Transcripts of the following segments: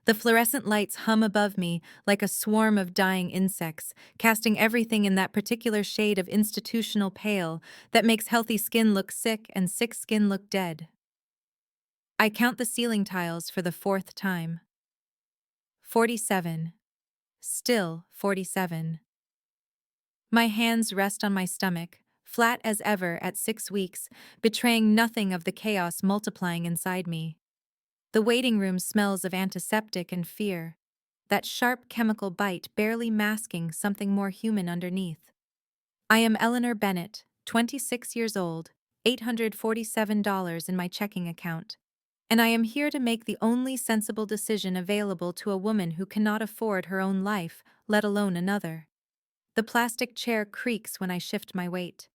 The fluorescent lights hum above me like a swarm of dying insects, casting everything in that particular shade of institutional pale that makes healthy skin look sick and sick skin look dead. I count the ceiling tiles for the fourth time. 47. Still 47. My hands rest on my stomach, flat as ever at 6 weeks, betraying nothing of the chaos multiplying inside me. The waiting room smells of antiseptic and fear, that sharp chemical bite barely masking something more human underneath. I am Eleanor Bennet, 26 years old, $847 in my checking account, and I am here to make the only sensible decision available to a woman who cannot afford her own life, let alone another. The plastic chair creaks when I shift my weight.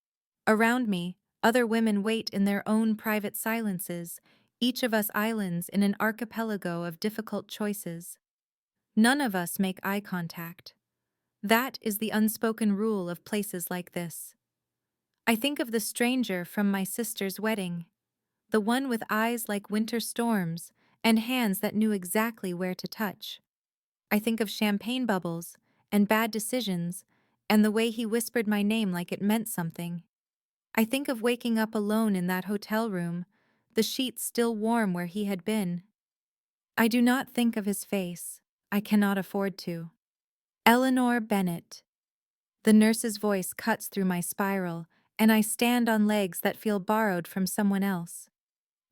Around me, other women wait in their own private silences, each of us islands in an archipelago of difficult choices. None of us make eye contact. That is the unspoken rule of places like this. I think of the stranger from my sister's wedding, the one with eyes like winter storms and hands that knew exactly where to touch. I think of champagne bubbles and bad decisions and the way he whispered my name like it meant something. I think of waking up alone in that hotel room, the sheets still warm where he had been. I do not think of his face. I cannot afford to. Eleanor Bennet. The nurse's voice cuts through my spiral, and I stand on legs that feel borrowed from someone else.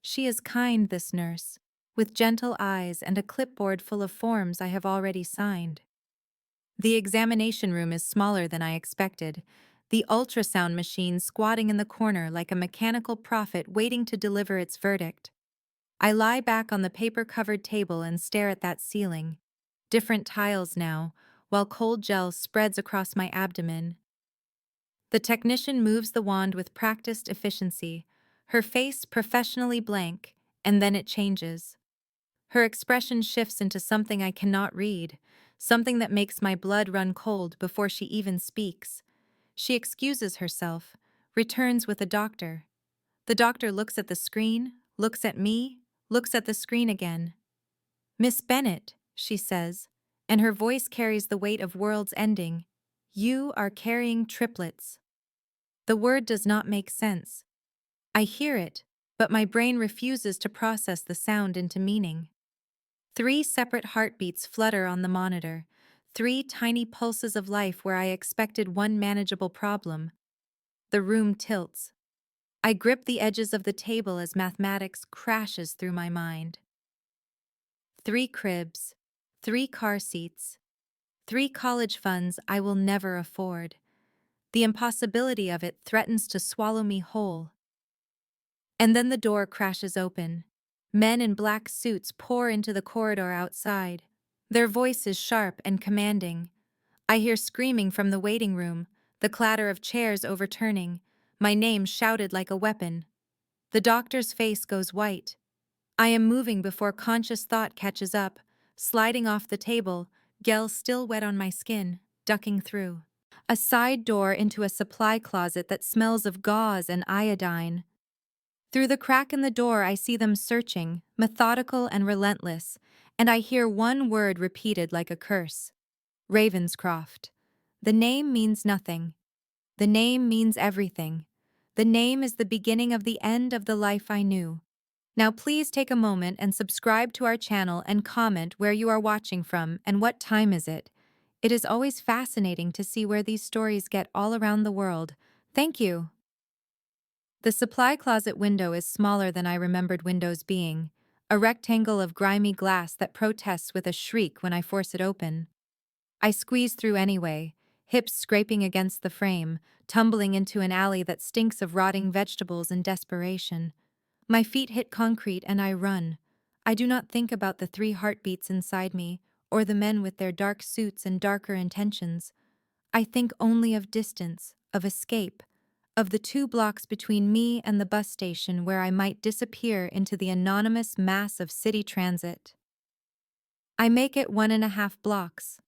She is kind, this nurse, with gentle eyes and a clipboard full of forms I have already signed. The examination room is smaller than I expected, the ultrasound machine squatting in the corner like a mechanical prophet waiting to deliver its verdict. I lie back on the paper-covered table and stare at that ceiling. Different tiles now, while cold gel spreads across my abdomen. The technician moves the wand with practiced efficiency, her face professionally blank, and then it changes. Her expression shifts into something I cannot read, something that makes my blood run cold before she even speaks. She excuses herself, returns with a doctor. The doctor looks at the screen, looks at me, looks at the screen again. "Miss Bennet," she says, and her voice carries the weight of worlds ending. "You are carrying triplets." The word does not make sense. I hear it, but my brain refuses to process the sound into meaning. 3 separate heartbeats flutter on the monitor, 3 tiny pulses of life where I expected one manageable problem. The room tilts. I grip the edges of the table as mathematics crashes through my mind. 3 cribs, 3 car seats, 3 college funds I will never afford. The impossibility of it threatens to swallow me whole. And then the door crashes open. Men in black suits pour into the corridor outside, their voices sharp and commanding. I hear screaming from the waiting room, the clatter of chairs overturning, my name shouted like a weapon. The doctor's face goes white. I am moving before conscious thought catches up, sliding off the table, gel still wet on my skin, ducking through a side door into a supply closet that smells of gauze and iodine. Through the crack in the door I see them searching, methodical and relentless, and I hear one word repeated like a curse. Ravenscroft. The name means nothing. The name means everything. The name is the beginning of the end of the life I knew. Now please take a moment and subscribe to our channel and comment where you are watching from and what time is it. It is always fascinating to see where these stories get all around the world. Thank you. The supply closet window is smaller than I remembered windows being, a rectangle of grimy glass that protests with a shriek when I force it open. I squeeze through anyway, hips scraping against the frame, tumbling into an alley that stinks of rotting vegetables in desperation. My feet hit concrete and I run. I do not think about the 3 heartbeats inside me, or the men with their dark suits and darker intentions. I think only of distance, of escape, of the 2 blocks between me and the bus station where I might disappear into the anonymous mass of city transit. I make it 1.5 blocks.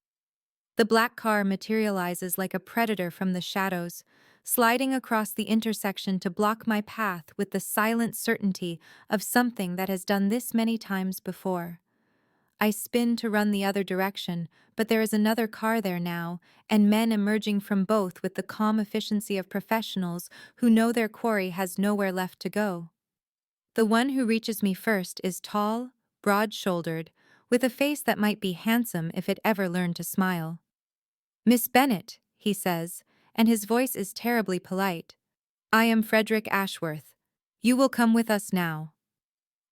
The black car materializes like a predator from the shadows, sliding across the intersection to block my path with the silent certainty of something that has done this many times before. I spin to run the other direction, but there is another car there now, and men emerging from both with the calm efficiency of professionals who know their quarry has nowhere left to go. The one who reaches me first is tall, broad-shouldered, with a face that might be handsome if it ever learned to smile. "Miss Bennet," he says, and his voice is terribly polite. "I am Frederick Ashworth. You will come with us now."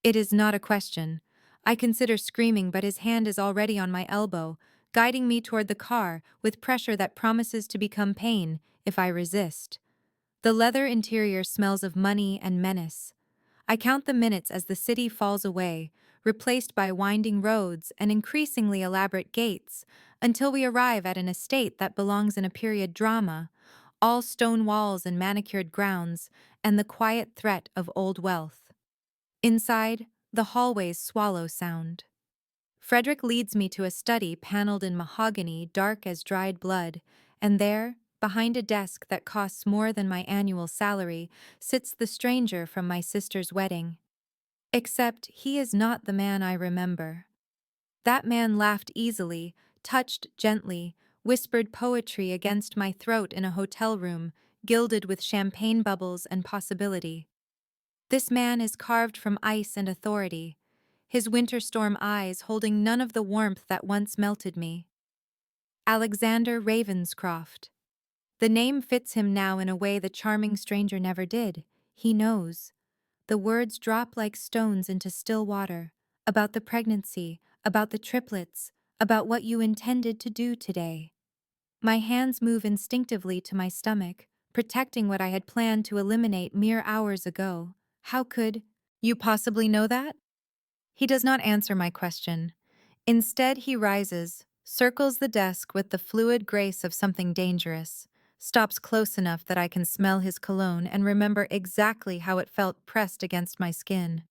It is not a question. I consider screaming, but his hand is already on my elbow, guiding me toward the car with pressure that promises to become pain if I resist. The leather interior smells of money and menace. I count the minutes as the city falls away, replaced by winding roads and increasingly elaborate gates, until we arrive at an estate that belongs in a period drama, all stone walls and manicured grounds, and the quiet threat of old wealth. Inside, the hallways swallow sound. Frederick leads me to a study paneled in mahogany dark as dried blood, and there, behind a desk that costs more than my annual salary, sits the stranger from my sister's wedding. Except he is not the man I remember. That man laughed easily, touched gently, whispered poetry against my throat in a hotel room, gilded with champagne bubbles and possibility. This man is carved from ice and authority, his winter storm eyes holding none of the warmth that once melted me. Alexander Ravenscroft. The name fits him now in a way the charming stranger never did. He knows. The words drop like stones into still water, about the pregnancy, about the triplets, about what you intended to do today. My hands move instinctively to my stomach, protecting what I had planned to eliminate mere hours ago. How could you possibly know that? He does not answer my question. Instead, he rises, circles the desk with the fluid grace of something dangerous, stops close enough that I can smell his cologne and remember exactly how it felt pressed against my skin.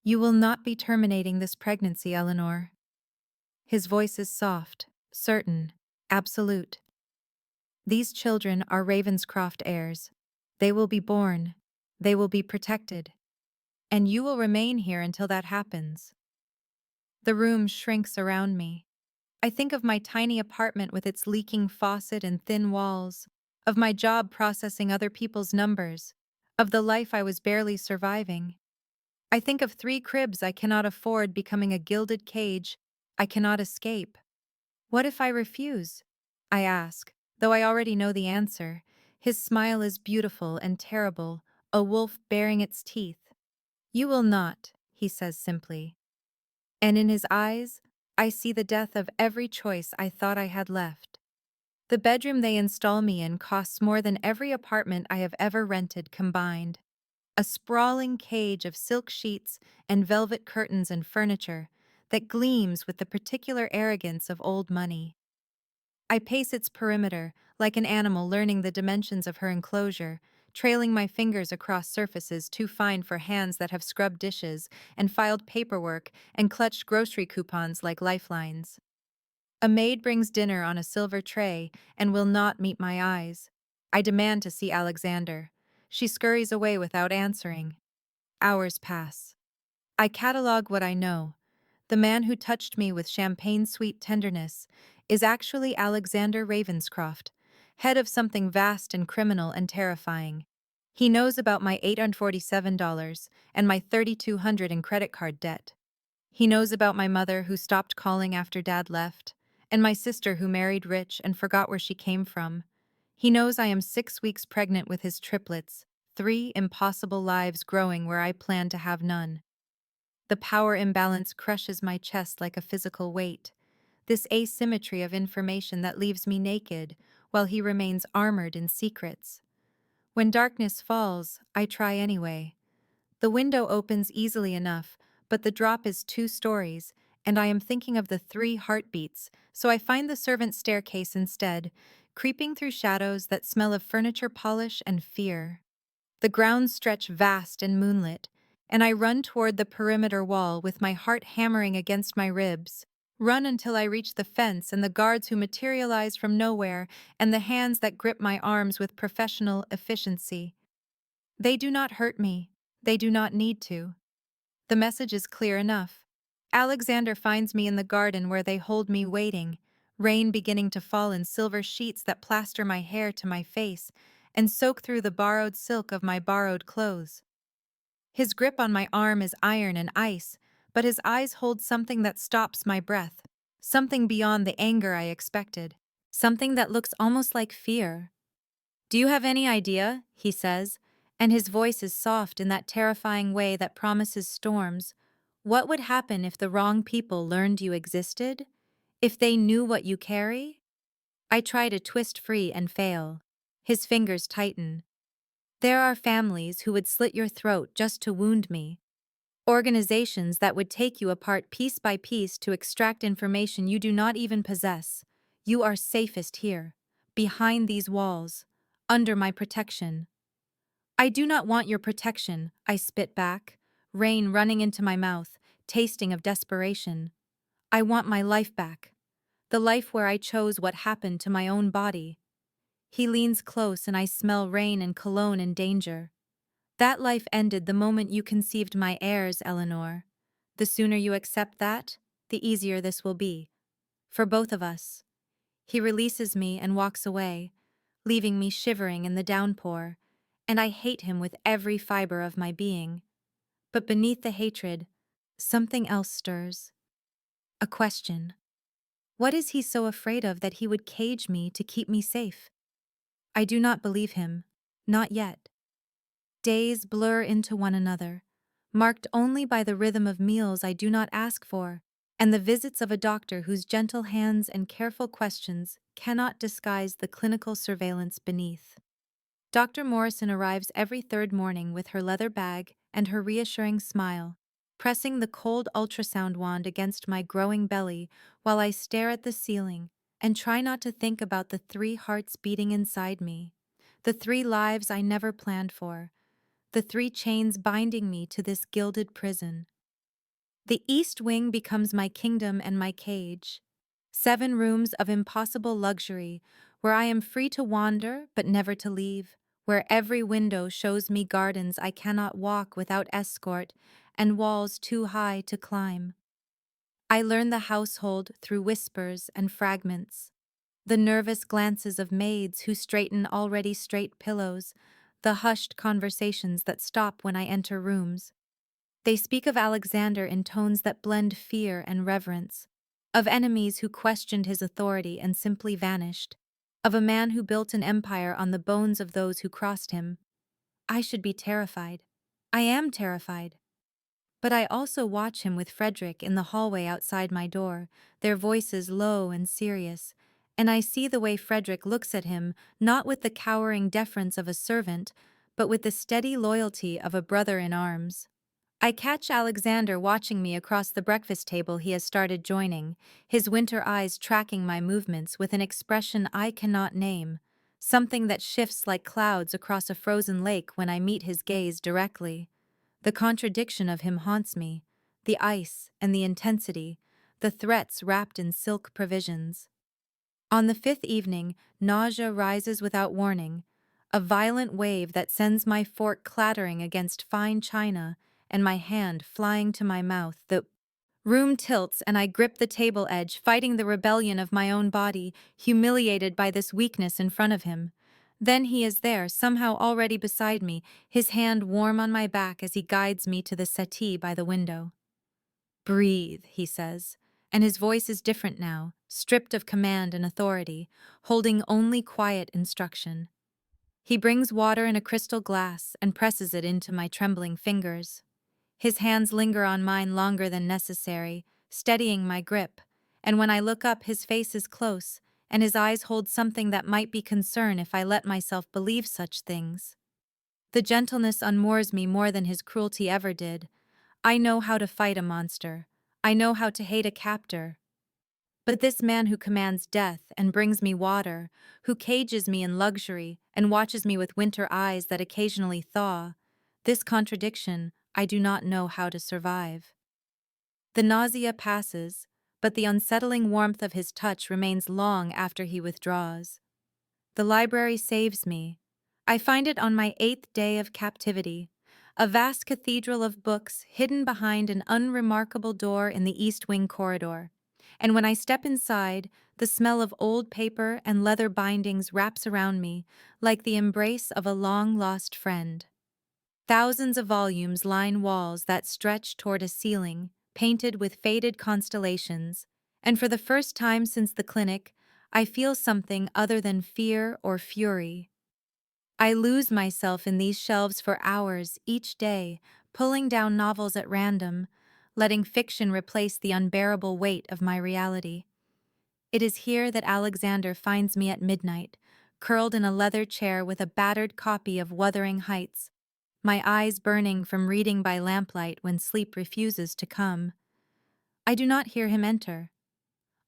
"You will not be terminating this pregnancy, Eleanor." His voice is soft, certain, absolute. "These children are Ravenscroft heirs. They will be born. They will be protected. And you will remain here until that happens." The room shrinks around me. I think of my tiny apartment with its leaking faucet and thin walls, of my job processing other people's numbers, of the life I was barely surviving. I think of 3 cribs I cannot afford becoming a gilded cage I cannot escape. What if I refuse? I ask, though I already know the answer. His smile is beautiful and terrible, a wolf baring its teeth. "You will not," he says simply. And in his eyes, I see the death of every choice I thought I had left. The bedroom they install me in costs more than every apartment I have ever rented combined. A sprawling cage of silk sheets and velvet curtains and furniture that gleams with the particular arrogance of old money. I pace its perimeter, like an animal learning the dimensions of her enclosure, trailing my fingers across surfaces too fine for hands that have scrubbed dishes and filed paperwork and clutched grocery coupons like lifelines. A maid brings dinner on a silver tray and will not meet my eyes. I demand to see Alexander. She scurries away without answering. Hours pass. I catalog what I know. The man who touched me with champagne-sweet tenderness is actually Alexander Ravenscroft, head of something vast and criminal and terrifying. He knows about my $847 and my $3,200 in credit card debt. He knows about my mother who stopped calling after Dad left, and my sister who married rich and forgot where she came from. He knows I am 6 weeks pregnant with his triplets, 3 impossible lives growing where I plan to have none. The power imbalance crushes my chest like a physical weight, this asymmetry of information that leaves me naked while he remains armored in secrets. When darkness falls, I try anyway. The window opens easily enough, but the drop is 2 stories, and I am thinking of the 3 heartbeats, so I find the servants' staircase instead, creeping through shadows that smell of furniture polish and fear. The grounds stretch vast and moonlit, and I run toward the perimeter wall with my heart hammering against my ribs. Run until I reach the fence and the guards who materialize from nowhere and the hands that grip my arms with professional efficiency. They do not hurt me. They do not need to. The message is clear enough. Alexander finds me in the garden where they hold me waiting, rain beginning to fall in silver sheets that plaster my hair to my face and soak through the borrowed silk of my borrowed clothes. His grip on my arm is iron and ice, but his eyes hold something that stops my breath, something beyond the anger I expected, something that looks almost like fear. "Do you have any idea?" he says, and his voice is soft in that terrifying way that promises storms. "What would happen if the wrong people learned you existed? If they knew what you carry?" I try to twist free and fail. His fingers tighten. "There are families who would slit your throat just to wound me. Organizations that would take you apart piece by piece to extract information you do not even possess. You are safest here, behind these walls, under my protection." "I do not want your protection," I spit back, rain running into my mouth, tasting of desperation. "I want my life back, the life where I chose what happened to my own body." He leans close and I smell rain and cologne and danger. "That life ended the moment you conceived my heirs, Eleanor. The sooner you accept that, the easier this will be. For both of us." He releases me and walks away, leaving me shivering in the downpour, and I hate him with every fiber of my being. But beneath the hatred, something else stirs. A question. What is he so afraid of that he would cage me to keep me safe? I do not believe him. Not yet. Days blur into one another, marked only by the rhythm of meals I do not ask for, and the visits of a doctor whose gentle hands and careful questions cannot disguise the clinical surveillance beneath. Dr. Morrison arrives every third morning with her leather bag and her reassuring smile, pressing the cold ultrasound wand against my growing belly while I stare at the ceiling and try not to think about the 3 hearts beating inside me, the 3 lives I never planned for, the 3 chains binding me to this gilded prison. The East Wing becomes my kingdom and my cage. 7 rooms of impossible luxury, where I am free to wander but never to leave, where every window shows me gardens I cannot walk without escort and walls too high to climb. I learn the household through whispers and fragments, the nervous glances of maids who straighten already straight pillows, the hushed conversations that stop when I enter rooms. They speak of Alexander in tones that blend fear and reverence, of enemies who questioned his authority and simply vanished, of a man who built an empire on the bones of those who crossed him. I should be terrified. I am terrified. But I also watch him with Frederick in the hallway outside my door, their voices low and serious, and I see the way Frederick looks at him, not with the cowering deference of a servant, but with the steady loyalty of a brother in arms. I catch Alexander watching me across the breakfast table he has started joining, his winter eyes tracking my movements with an expression I cannot name, something that shifts like clouds across a frozen lake when I meet his gaze directly. The contradiction of him haunts me, the ice and the intensity, the threats wrapped in silk provisions. On the 5th evening, nausea rises without warning, a violent wave that sends my fork clattering against fine china and my hand flying to my mouth. The room tilts and I grip the table edge, fighting the rebellion of my own body, humiliated by this weakness in front of him. Then he is there, somehow already beside me, his hand warm on my back as he guides me to the settee by the window. "Breathe," he says, and his voice is different now, stripped of command and authority, holding only quiet instruction. He brings water in a crystal glass and presses it into my trembling fingers. His hands linger on mine longer than necessary, steadying my grip, and when I look up his face is close, and his eyes hold something that might be concern if I let myself believe such things. The gentleness unmoors me more than his cruelty ever did. I know how to fight a monster. I know how to hate a captor. But this man who commands death and brings me water, who cages me in luxury and watches me with winter eyes that occasionally thaw, this contradiction I do not know how to survive. The nausea passes, but the unsettling warmth of his touch remains long after he withdraws. The library saves me. I find it on my 8th day of captivity. a vast cathedral of books hidden behind an unremarkable door in the East Wing corridor. And when I step inside, the smell of old paper and leather bindings wraps around me like the embrace of a long-lost friend. Thousands of volumes line walls that stretch toward a ceiling, painted with faded constellations, and for the first time since the clinic, I feel something other than fear or fury. I lose myself in these shelves for hours each day, pulling down novels at random, letting fiction replace the unbearable weight of my reality. It is here that Alexander finds me at midnight, curled in a leather chair with a battered copy of Wuthering Heights, my eyes burning from reading by lamplight when sleep refuses to come. I do not hear him enter.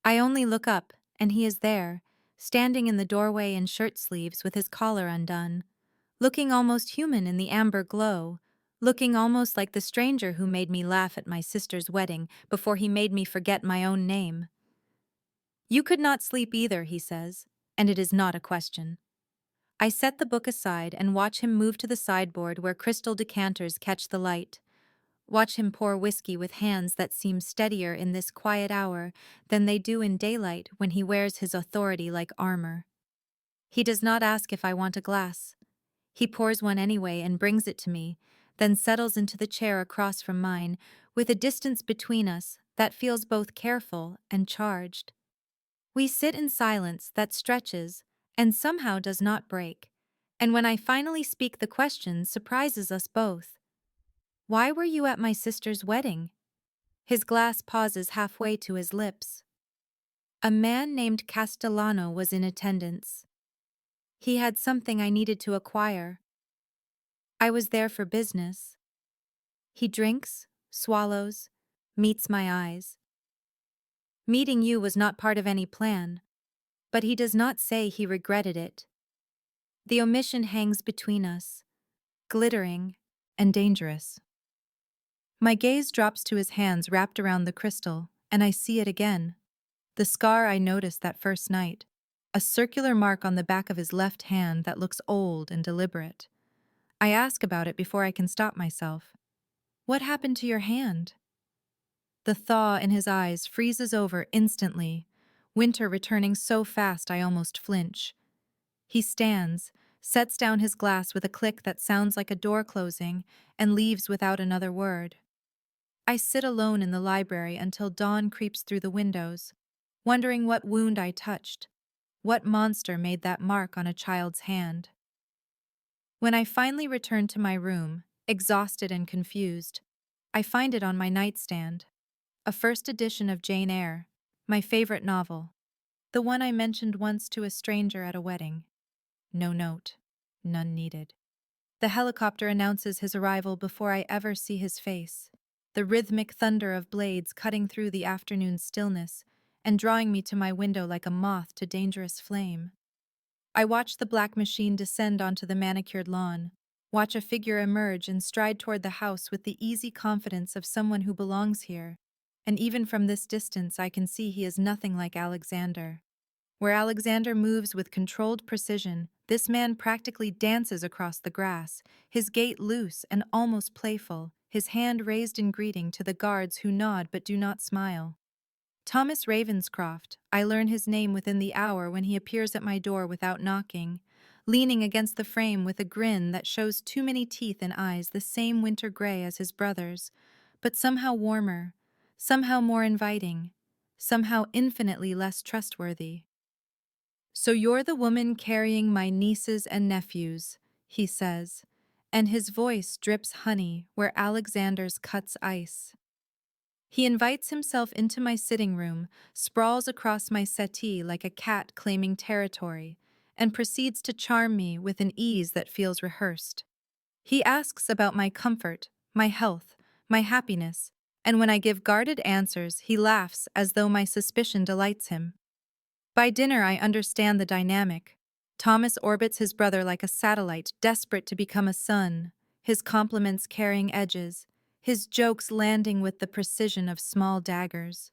I only look up, and he is there, standing in the doorway in shirt sleeves with his collar undone, looking almost human in the amber glow, looking almost like the stranger who made me laugh at my sister's wedding before he made me forget my own name. "You could not sleep either," he says, and it is not a question. I set the book aside and watch him move to the sideboard where crystal decanters catch the light. Watch him pour whiskey with hands that seem steadier in this quiet hour than they do in daylight when he wears his authority like armor. He does not ask if I want a glass. He pours one anyway and brings it to me, then settles into the chair across from mine, with a distance between us that feels both careful and charged. We sit in silence that stretches and somehow does not break, and when I finally speak, the question surprises us both. "Why were you at my sister's wedding?" His glass pauses halfway to his lips. "A man named Castellano was in attendance. He had something I needed to acquire. I was there for business." He drinks, swallows, meets my eyes. "Meeting you was not part of any plan," but he does not say he regretted it. The omission hangs between us, glittering and dangerous. My gaze drops to his hands wrapped around the crystal, and I see it again. The scar I noticed that first night, a circular mark on the back of his left hand that looks old and deliberate. I ask about it before I can stop myself. "What happened to your hand?" The thaw in his eyes freezes over instantly, winter returning so fast I almost flinch. He stands, sets down his glass with a click that sounds like a door closing, and leaves without another word. I sit alone in the library until dawn creeps through the windows, wondering what wound I touched, what monster made that mark on a child's hand. When I finally return to my room, exhausted and confused, I find it on my nightstand. A first edition of Jane Eyre, my favorite novel, the one I mentioned once to a stranger at a wedding. No note, none needed. The helicopter announces his arrival before I ever see his face, the rhythmic thunder of blades cutting through the afternoon stillness and drawing me to my window like a moth to dangerous flame. I watch the black machine descend onto the manicured lawn, watch a figure emerge and stride toward the house with the easy confidence of someone who belongs here, and even from this distance I can see he is nothing like Alexander. Where Alexander moves with controlled precision, this man practically dances across the grass, his gait loose and almost playful, his hand raised in greeting to the guards who nod but do not smile. Thomas Ravenscroft, I learn his name within the hour when he appears at my door without knocking, leaning against the frame with a grin that shows too many teeth and eyes the same winter gray as his brother's, but somehow warmer, somehow more inviting, somehow infinitely less trustworthy. "So you're the woman carrying my nieces and nephews," he says, and his voice drips honey where Alexander's cuts ice. He invites himself into my sitting room, sprawls across my settee like a cat claiming territory, and proceeds to charm me with an ease that feels rehearsed. He asks about my comfort, my health, my happiness, and when I give guarded answers, he laughs as though my suspicion delights him. By dinner, I understand the dynamic. Thomas orbits his brother like a satellite, desperate to become a sun, his compliments carrying edges, his jokes landing with the precision of small daggers.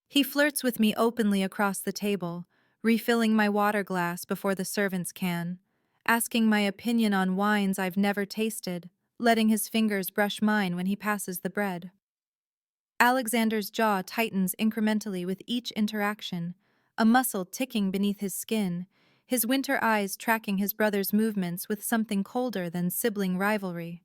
He flirts with me openly across the table, refilling my water glass before the servants can, asking my opinion on wines I've never tasted, letting his fingers brush mine when he passes the bread. Alexander's jaw tightens incrementally with each interaction, a muscle ticking beneath his skin, his winter eyes tracking his brother's movements with something colder than sibling rivalry.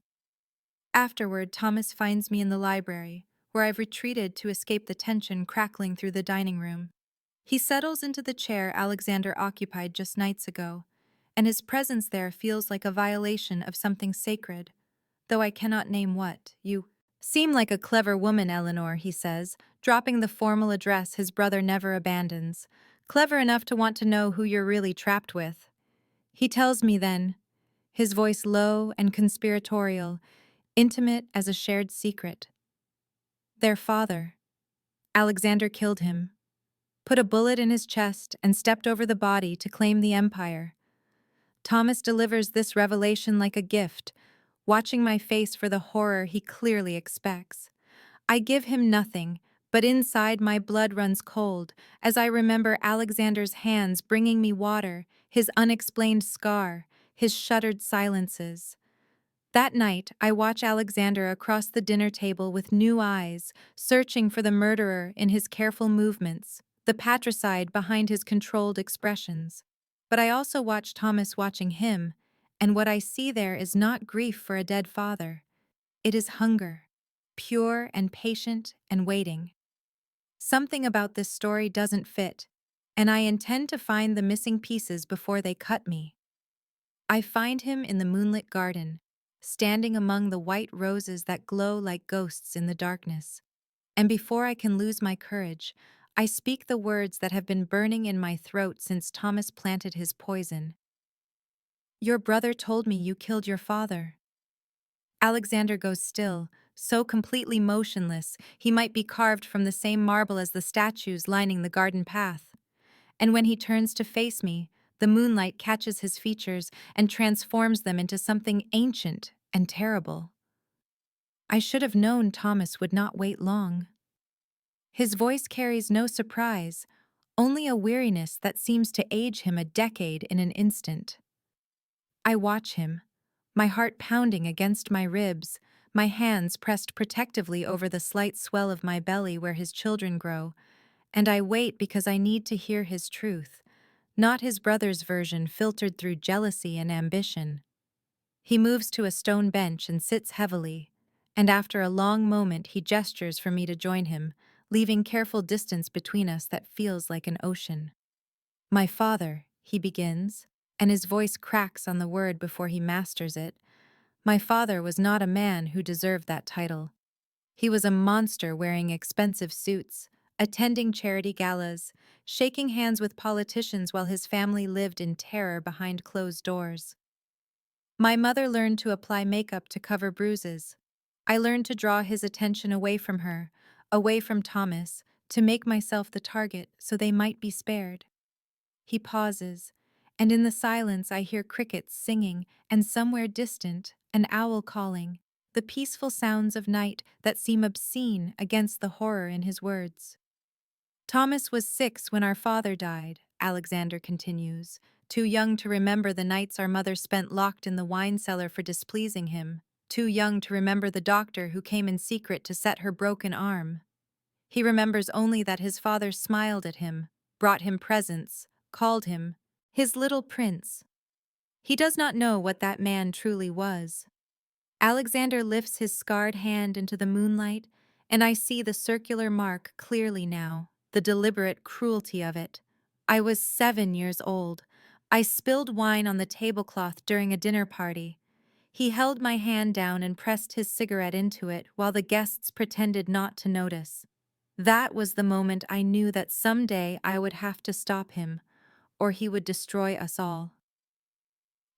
Afterward, Thomas finds me in the library, where I've retreated to escape the tension crackling through the dining room. He settles into the chair Alexander occupied just nights ago, and his presence there feels like a violation of something sacred, though I cannot name what. You seem like a clever woman, Eleanor, he says, dropping the formal address his brother never abandons. Clever enough to want to know who you're really trapped with. He tells me then, his voice low and conspiratorial, intimate as a shared secret. Their father. Alexander killed him, put a bullet in his chest, and stepped over the body to claim the empire. Thomas delivers this revelation like a gift, watching my face for the horror he clearly expects. I give him nothing, but inside my blood runs cold as I remember Alexander's hands bringing me water, his unexplained scar, his shuttered silences. That night, I watch Alexander across the dinner table with new eyes, searching for the murderer in his careful movements, the patricide behind his controlled expressions. But I also watch Thomas watching him, and what I see there is not grief for a dead father. It is hunger, pure and patient and waiting. Something about this story doesn't fit, and I intend to find the missing pieces before they cut me. I find him in the moonlit garden, standing among the white roses that glow like ghosts in the darkness. And before I can lose my courage, I speak the words that have been burning in my throat since Thomas planted his poison. Your brother told me you killed your father. Alexander goes still, so completely motionless he might be carved from the same marble as the statues lining the garden path. And when he turns to face me, the moonlight catches his features and transforms them into something ancient and terrible. I should have known Thomas would not wait long. His voice carries no surprise, only a weariness that seems to age him a decade in an instant. I watch him, my heart pounding against my ribs, my hands pressed protectively over the slight swell of my belly where his children grow, and I wait because I need to hear his truth, not his brother's version filtered through jealousy and ambition. He moves to a stone bench and sits heavily, and after a long moment he gestures for me to join him, leaving careful distance between us that feels like an ocean. My father, he begins, and his voice cracks on the word before he masters it. My father was not a man who deserved that title. He was a monster wearing expensive suits, attending charity galas, shaking hands with politicians while his family lived in terror behind closed doors. My mother learned to apply makeup to cover bruises. I learned to draw his attention away from her, away from Thomas, to make myself the target so they might be spared. He pauses, and in the silence I hear crickets singing and somewhere distant, an owl calling, the peaceful sounds of night that seem obscene against the horror in his words. Thomas was 6 when our father died, Alexander continues, too young to remember the nights our mother spent locked in the wine cellar for displeasing him, too young to remember the doctor who came in secret to set her broken arm. He remembers only that his father smiled at him, brought him presents, called him his little prince. He does not know what that man truly was. Alexander lifts his scarred hand into the moonlight, and I see the circular mark clearly now, the deliberate cruelty of it. I was 7 years old. I spilled wine on the tablecloth during a dinner party. He held my hand down and pressed his cigarette into it while the guests pretended not to notice. That was the moment I knew that someday I would have to stop him, or he would destroy us all.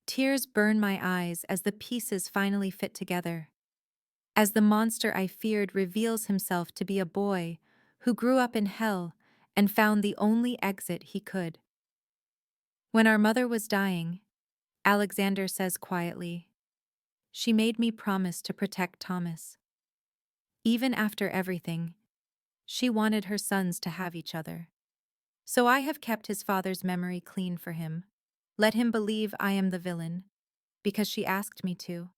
Tears burn my eyes as the pieces finally fit together. As the monster I feared reveals himself to be a boy who grew up in hell and found the only exit he could. When our mother was dying, Alexander says quietly, she made me promise to protect Thomas. Even after everything, she wanted her sons to have each other. So I have kept his father's memory clean for him. Let him believe I am the villain, because she asked me to.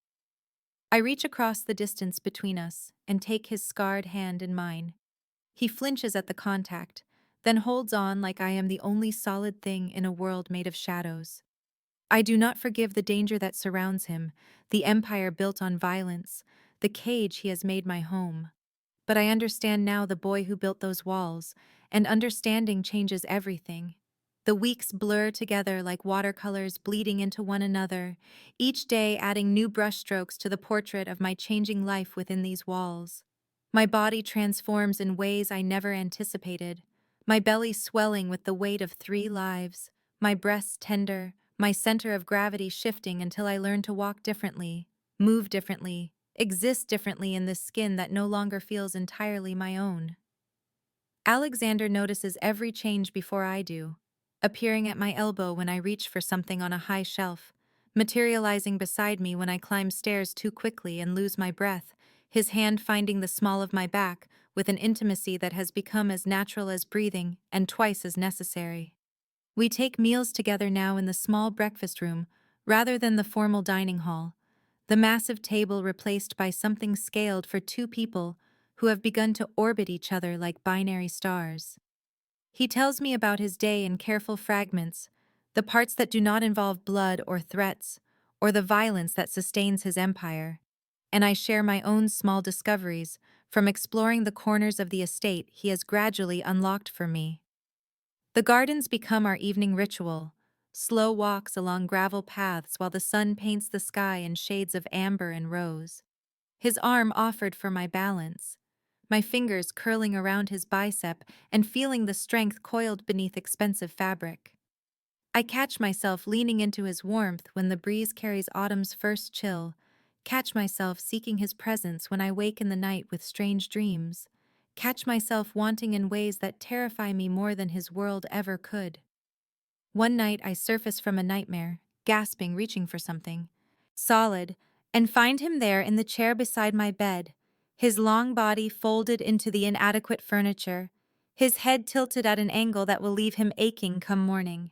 I reach across the distance between us and take his scarred hand in mine. He flinches at the contact, then holds on like I am the only solid thing in a world made of shadows. I do not forgive the danger that surrounds him, the empire built on violence, the cage he has made my home. But I understand now the boy who built those walls, and understanding changes everything. The weeks blur together like watercolors bleeding into one another, each day adding new brushstrokes to the portrait of my changing life within these walls. My body transforms in ways I never anticipated, my belly swelling with the weight of 3 lives, my breasts tender, my center of gravity shifting until I learn to walk differently, move differently, exist differently in this skin that no longer feels entirely my own. Alexander notices every change before I do, appearing at my elbow when I reach for something on a high shelf, materializing beside me when I climb stairs too quickly and lose my breath, his hand finding the small of my back with an intimacy that has become as natural as breathing and twice as necessary. We take meals together now in the small breakfast room rather than the formal dining hall, the massive table replaced by something scaled for 2 people who have begun to orbit each other like binary stars. He tells me about his day in careful fragments, the parts that do not involve blood or threats, or the violence that sustains his empire. And I share my own small discoveries from exploring the corners of the estate he has gradually unlocked for me. The gardens become our evening ritual, slow walks along gravel paths while the sun paints the sky in shades of amber and rose. His arm offered for my balance, my fingers curling around his bicep and feeling the strength coiled beneath expensive fabric. I catch myself leaning into his warmth when the breeze carries autumn's first chill, catch myself seeking his presence when I wake in the night with strange dreams, catch myself wanting in ways that terrify me more than his world ever could. One night I surface from a nightmare, gasping, reaching for something solid, and find him there in the chair beside my bed, his long body folded into the inadequate furniture, his head tilted at an angle that will leave him aching come morning.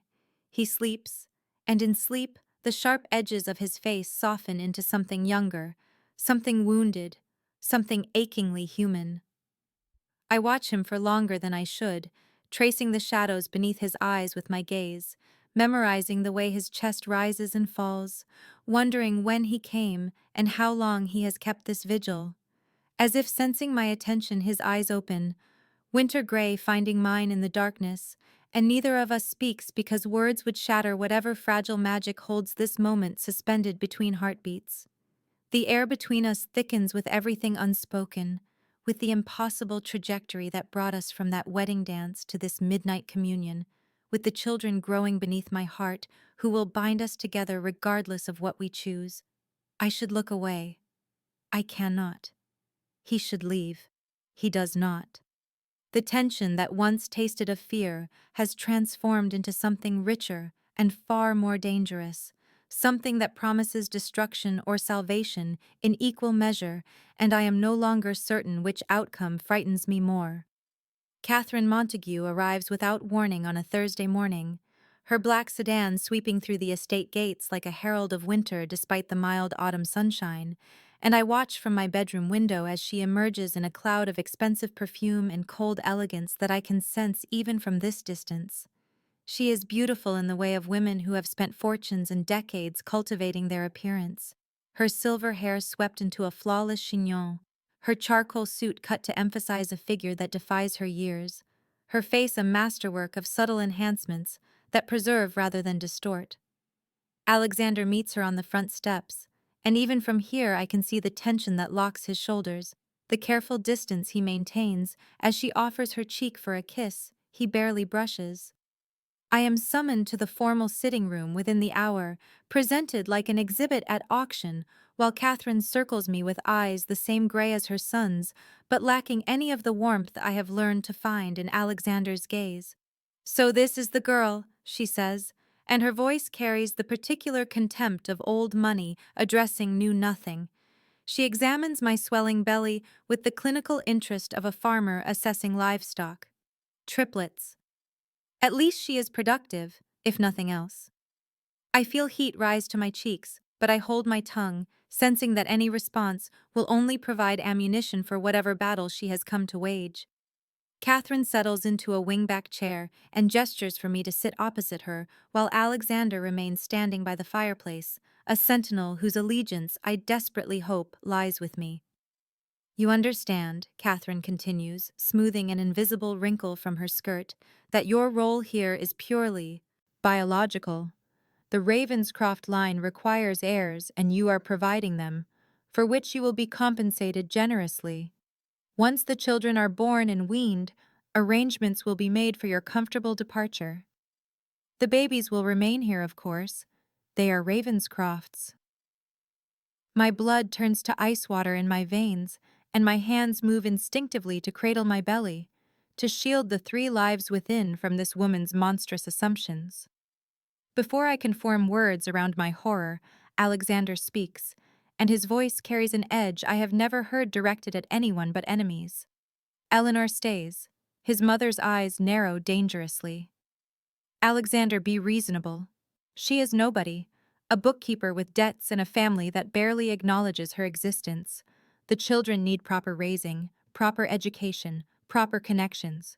He sleeps, and in sleep, the sharp edges of his face soften into something younger, something wounded, something achingly human. I watch him for longer than I should, tracing the shadows beneath his eyes with my gaze, memorizing the way his chest rises and falls, wondering when he came and how long he has kept this vigil. As if sensing my attention, his eyes open, winter gray finding mine in the darkness, and neither of us speaks because words would shatter whatever fragile magic holds this moment suspended between heartbeats. The air between us thickens with everything unspoken, with the impossible trajectory that brought us from that wedding dance to this midnight communion, with the children growing beneath my heart who will bind us together regardless of what we choose. I should look away. I cannot. He should leave. He does not. The tension that once tasted of fear has transformed into something richer and far more dangerous, something that promises destruction or salvation in equal measure, and I am no longer certain which outcome frightens me more. Catherine Montague arrives without warning on a Thursday morning, her black sedan sweeping through the estate gates like a herald of winter despite the mild autumn sunshine, and I watch from my bedroom window as she emerges in a cloud of expensive perfume and cold elegance that I can sense even from this distance. She is beautiful in the way of women who have spent fortunes and decades cultivating their appearance. Her silver hair swept into a flawless chignon, her charcoal suit cut to emphasize a figure that defies her years, her face a masterwork of subtle enhancements that preserve rather than distort. Alexander meets her on the front steps, and even from here I can see the tension that locks his shoulders, the careful distance he maintains as she offers her cheek for a kiss he barely brushes. I am summoned to the formal sitting room within the hour, presented like an exhibit at auction, while Catherine circles me with eyes the same gray as her son's, but lacking any of the warmth I have learned to find in Alexander's gaze. "So this is the girl," she says, and her voice carries the particular contempt of old money addressing new nothing. She examines my swelling belly with the clinical interest of a farmer assessing livestock. Triplets. At least she is productive, if nothing else. I feel heat rise to my cheeks, but I hold my tongue, sensing that any response will only provide ammunition for whatever battle she has come to wage. Catherine settles into a wingback chair and gestures for me to sit opposite her, while Alexander remains standing by the fireplace, a sentinel whose allegiance I desperately hope lies with me. You understand, Catherine continues, smoothing an invisible wrinkle from her skirt, that your role here is purely biological. The Ravenscroft line requires heirs, and you are providing them, for which you will be compensated generously. Once the children are born and weaned, arrangements will be made for your comfortable departure. The babies will remain here, of course. They are Ravenscroft's. My blood turns to ice water in my veins, and my hands move instinctively to cradle my belly, to shield the 3 lives within from this woman's monstrous assumptions. Before I can form words around my horror, Alexander speaks, and his voice carries an edge I have never heard directed at anyone but enemies. Eleanor stays. His mother's eyes narrow dangerously. Alexander, be reasonable. She is nobody, a bookkeeper with debts and a family that barely acknowledges her existence. The children need proper raising, proper education, proper connections.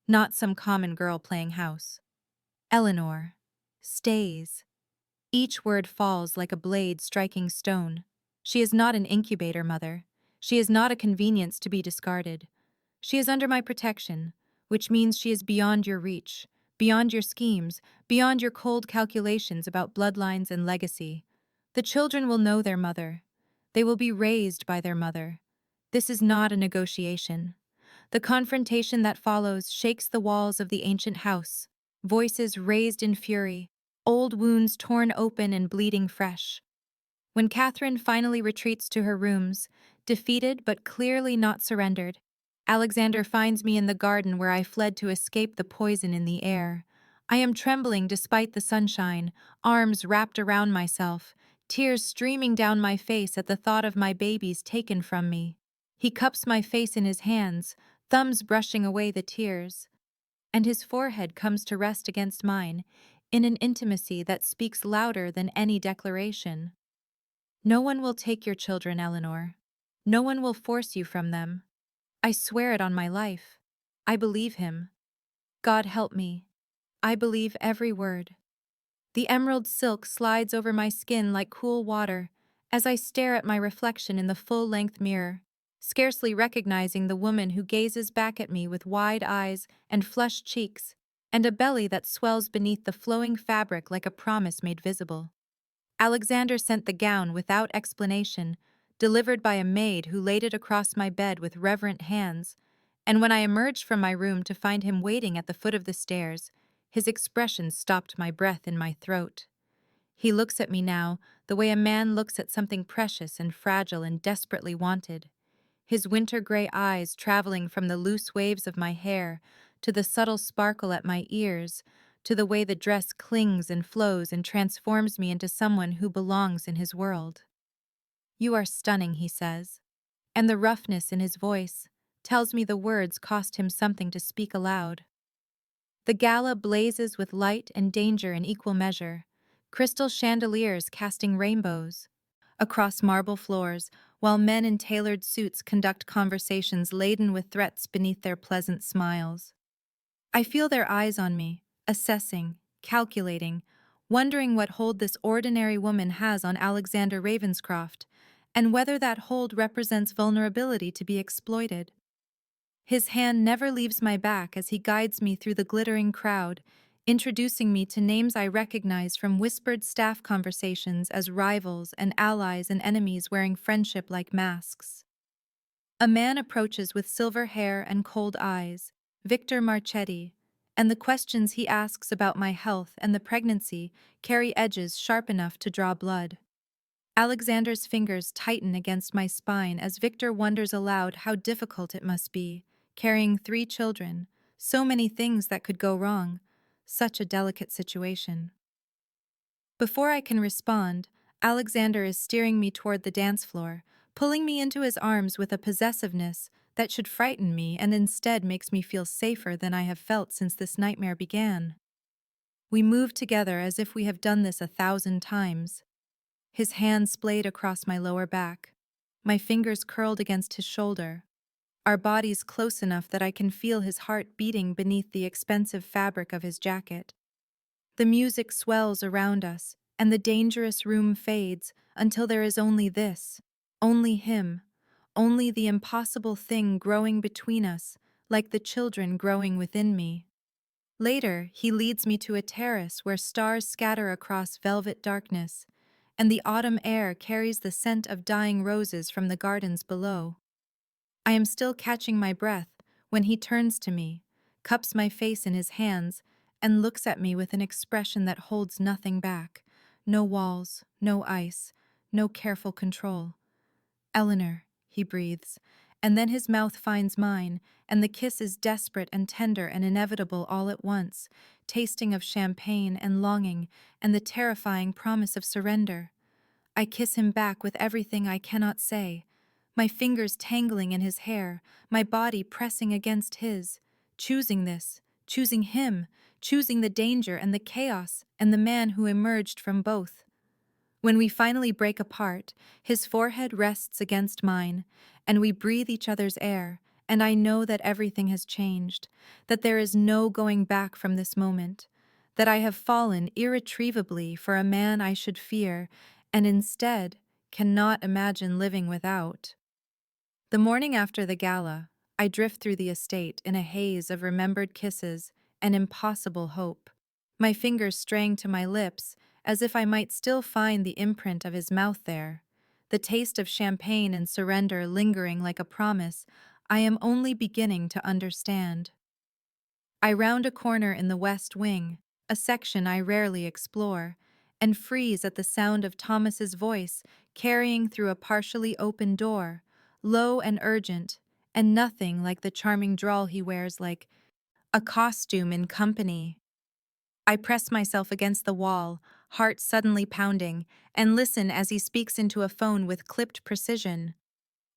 Not some common girl playing house. Eleanor stays. Each word falls like a blade striking stone. She is not an incubator mother. She is not a convenience to be discarded. She is under my protection, which means she is beyond your reach, beyond your schemes, beyond your cold calculations about bloodlines and legacy. The children will know their mother. They will be raised by their mother. This is not a negotiation. The confrontation that follows shakes the walls of the ancient house, voices raised in fury, old wounds torn open and bleeding fresh. When Catherine finally retreats to her rooms, defeated but clearly not surrendered, Alexander finds me in the garden where I fled to escape the poison in the air. I am trembling despite the sunshine, arms wrapped around myself, tears streaming down my face at the thought of my babies taken from me. He cups my face in his hands, thumbs brushing away the tears, and his forehead comes to rest against mine, in an intimacy that speaks louder than any declaration. No one will take your children, Eleanor. No one will force you from them. I swear it on my life. I believe him. God help me. I believe every word. The emerald silk slides over my skin like cool water as I stare at my reflection in the full-length mirror, scarcely recognizing the woman who gazes back at me with wide eyes and flushed cheeks, and a belly that swells beneath the flowing fabric like a promise made visible. Alexander sent the gown without explanation, delivered by a maid who laid it across my bed with reverent hands, and when I emerged from my room to find him waiting at the foot of the stairs, his expression stopped my breath in my throat. He looks at me now the way a man looks at something precious and fragile and desperately wanted, his winter-gray eyes traveling from the loose waves of my hair to the subtle sparkle at my ears, to the way the dress clings and flows and transforms me into someone who belongs in his world. You are stunning, he says, and the roughness in his voice tells me the words cost him something to speak aloud. The gala blazes with light and danger in equal measure, crystal chandeliers casting rainbows across marble floors, while men in tailored suits conduct conversations laden with threats beneath their pleasant smiles. I feel their eyes on me, assessing, calculating, wondering what hold this ordinary woman has on Alexander Ravenscroft, and whether that hold represents vulnerability to be exploited. His hand never leaves my back as he guides me through the glittering crowd, introducing me to names I recognize from whispered staff conversations as rivals and allies and enemies wearing friendship like masks. A man approaches with silver hair and cold eyes, Victor Marchetti, and the questions he asks about my health and the pregnancy carry edges sharp enough to draw blood. Alexander's fingers tighten against my spine as Victor wonders aloud how difficult it must be, carrying 3 children, so many things that could go wrong, such a delicate situation. Before I can respond, Alexander is steering me toward the dance floor, pulling me into his arms with a possessiveness that should frighten me and instead makes me feel safer than I have felt since this nightmare began. We move together as if we have done this 1,000 times. His hand splayed across my lower back. My fingers curled against his shoulder, our bodies close enough that I can feel his heart beating beneath the expensive fabric of his jacket. The music swells around us, and the dangerous room fades until there is only this, only him, only the impossible thing growing between us, like the children growing within me. Later, he leads me to a terrace where stars scatter across velvet darkness, and the autumn air carries the scent of dying roses from the gardens below. I am still catching my breath when he turns to me, cups my face in his hands, and looks at me with an expression that holds nothing back. No walls, no ice, no careful control. "Eleanor," he breathes, and then his mouth finds mine, and the kiss is desperate and tender and inevitable all at once, tasting of champagne and longing and the terrifying promise of surrender. I kiss him back with everything I cannot say, my fingers tangling in his hair, my body pressing against his, choosing this, choosing him, choosing the danger and the chaos and the man who emerged from both. When we finally break apart, his forehead rests against mine, and we breathe each other's air, and I know that everything has changed, that there is no going back from this moment, that I have fallen irretrievably for a man I should fear, and instead cannot imagine living without. The morning after the gala, I drift through the estate in a haze of remembered kisses and impossible hope. My fingers straying to my lips, as if I might still find the imprint of his mouth there, the taste of champagne and surrender lingering like a promise I am only beginning to understand. I round a corner in the west wing, a section I rarely explore, and freeze at the sound of Thomas's voice carrying through a partially open door, low and urgent, and nothing like the charming drawl he wears, like a costume in company. I press myself against the wall, heart suddenly pounding, and listen as he speaks into a phone with clipped precision.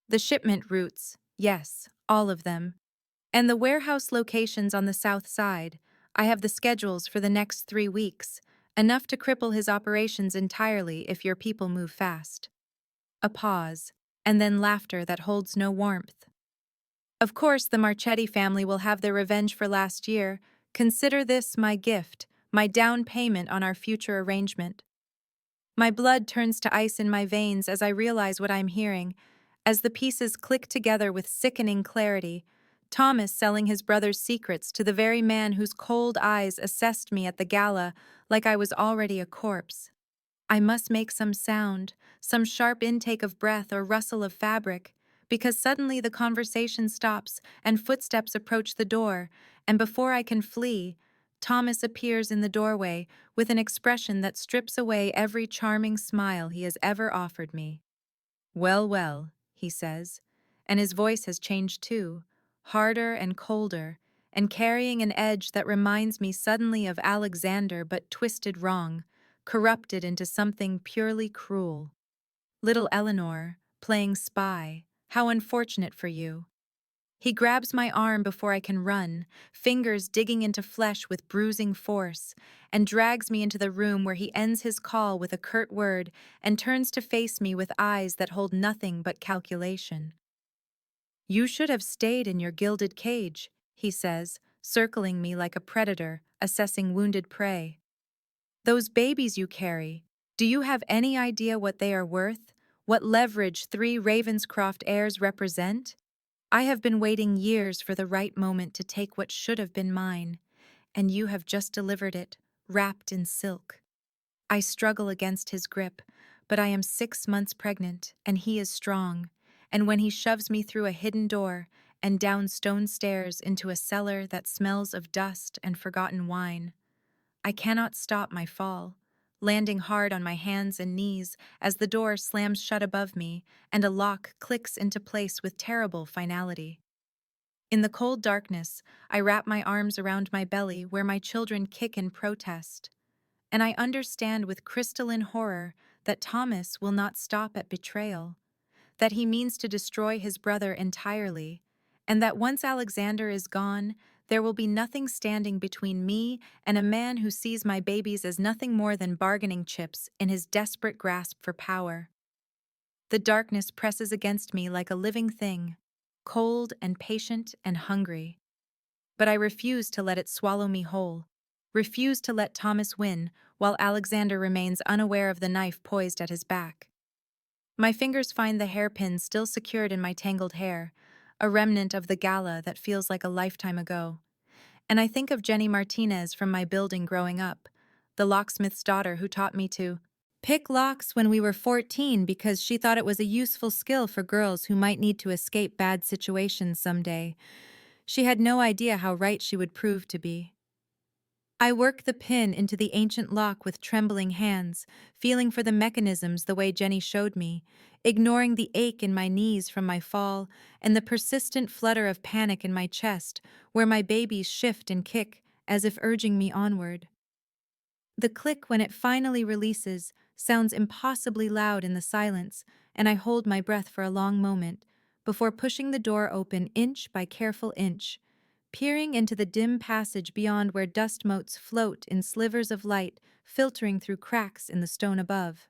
The shipment routes, yes, all of them. And the warehouse locations on the south side. I have the schedules for the next 3 weeks, enough to cripple his operations entirely if your people move fast. A pause, and then laughter that holds no warmth. Of course, the Marchetti family will have their revenge for last year. Consider this my gift, my down payment on our future arrangement. My blood turns to ice in my veins as I realize what I'm hearing, as the pieces click together with sickening clarity. Thomas selling his brother's secrets to the very man whose cold eyes assessed me at the gala like I was already a corpse. I must make some sound, some sharp intake of breath or rustle of fabric, because suddenly the conversation stops and footsteps approach the door, and before I can flee, Thomas appears in the doorway with an expression that strips away every charming smile he has ever offered me. "Well, well," he says, and his voice has changed too, harder and colder, and carrying an edge that reminds me suddenly of Alexander but twisted wrong, corrupted into something purely cruel. "Little Eleanor, playing spy, how unfortunate for you." He grabs my arm before I can run, fingers digging into flesh with bruising force, and drags me into the room where he ends his call with a curt word and turns to face me with eyes that hold nothing but calculation. "You should have stayed in your gilded cage," he says, circling me like a predator, assessing wounded prey. "Those babies you carry, do you have any idea what they are worth? What leverage 3 Ravenscroft heirs represent? I have been waiting years for the right moment to take what should have been mine, and you have just delivered it, wrapped in silk." I struggle against his grip, but I am 6 months pregnant, and he is strong, and when he shoves me through a hidden door and down stone stairs into a cellar that smells of dust and forgotten wine, I cannot stop my fall, landing hard on my hands and knees as the door slams shut above me and a lock clicks into place with terrible finality. In the cold darkness, I wrap my arms around my belly where my children kick in protest, and I understand with crystalline horror that Thomas will not stop at betrayal, that he means to destroy his brother entirely, and that once Alexander is gone, There will be nothing standing between me and a man who sees my babies as nothing more than bargaining chips in his desperate grasp for power. The darkness presses against me like a living thing, cold and patient and hungry. But I refuse to let it swallow me whole, refuse to let Thomas win while Alexander remains unaware of the knife poised at his back. My fingers find the hairpin still secured in my tangled hair, a remnant of the gala that feels like a lifetime ago. And I think of Jenny Martinez from my building growing up, the locksmith's daughter who taught me to pick locks when we were 14 because she thought it was a useful skill for girls who might need to escape bad situations someday. She had no idea how right she would prove to be. I work the pin into the ancient lock with trembling hands, feeling for the mechanisms the way Jenny showed me, ignoring the ache in my knees from my fall and the persistent flutter of panic in my chest, where my babies shift and kick as if urging me onward. The click when it finally releases sounds impossibly loud in the silence, and I hold my breath for a long moment before pushing the door open inch by careful inch, peering into the dim passage beyond where dust motes float in slivers of light filtering through cracks in the stone above.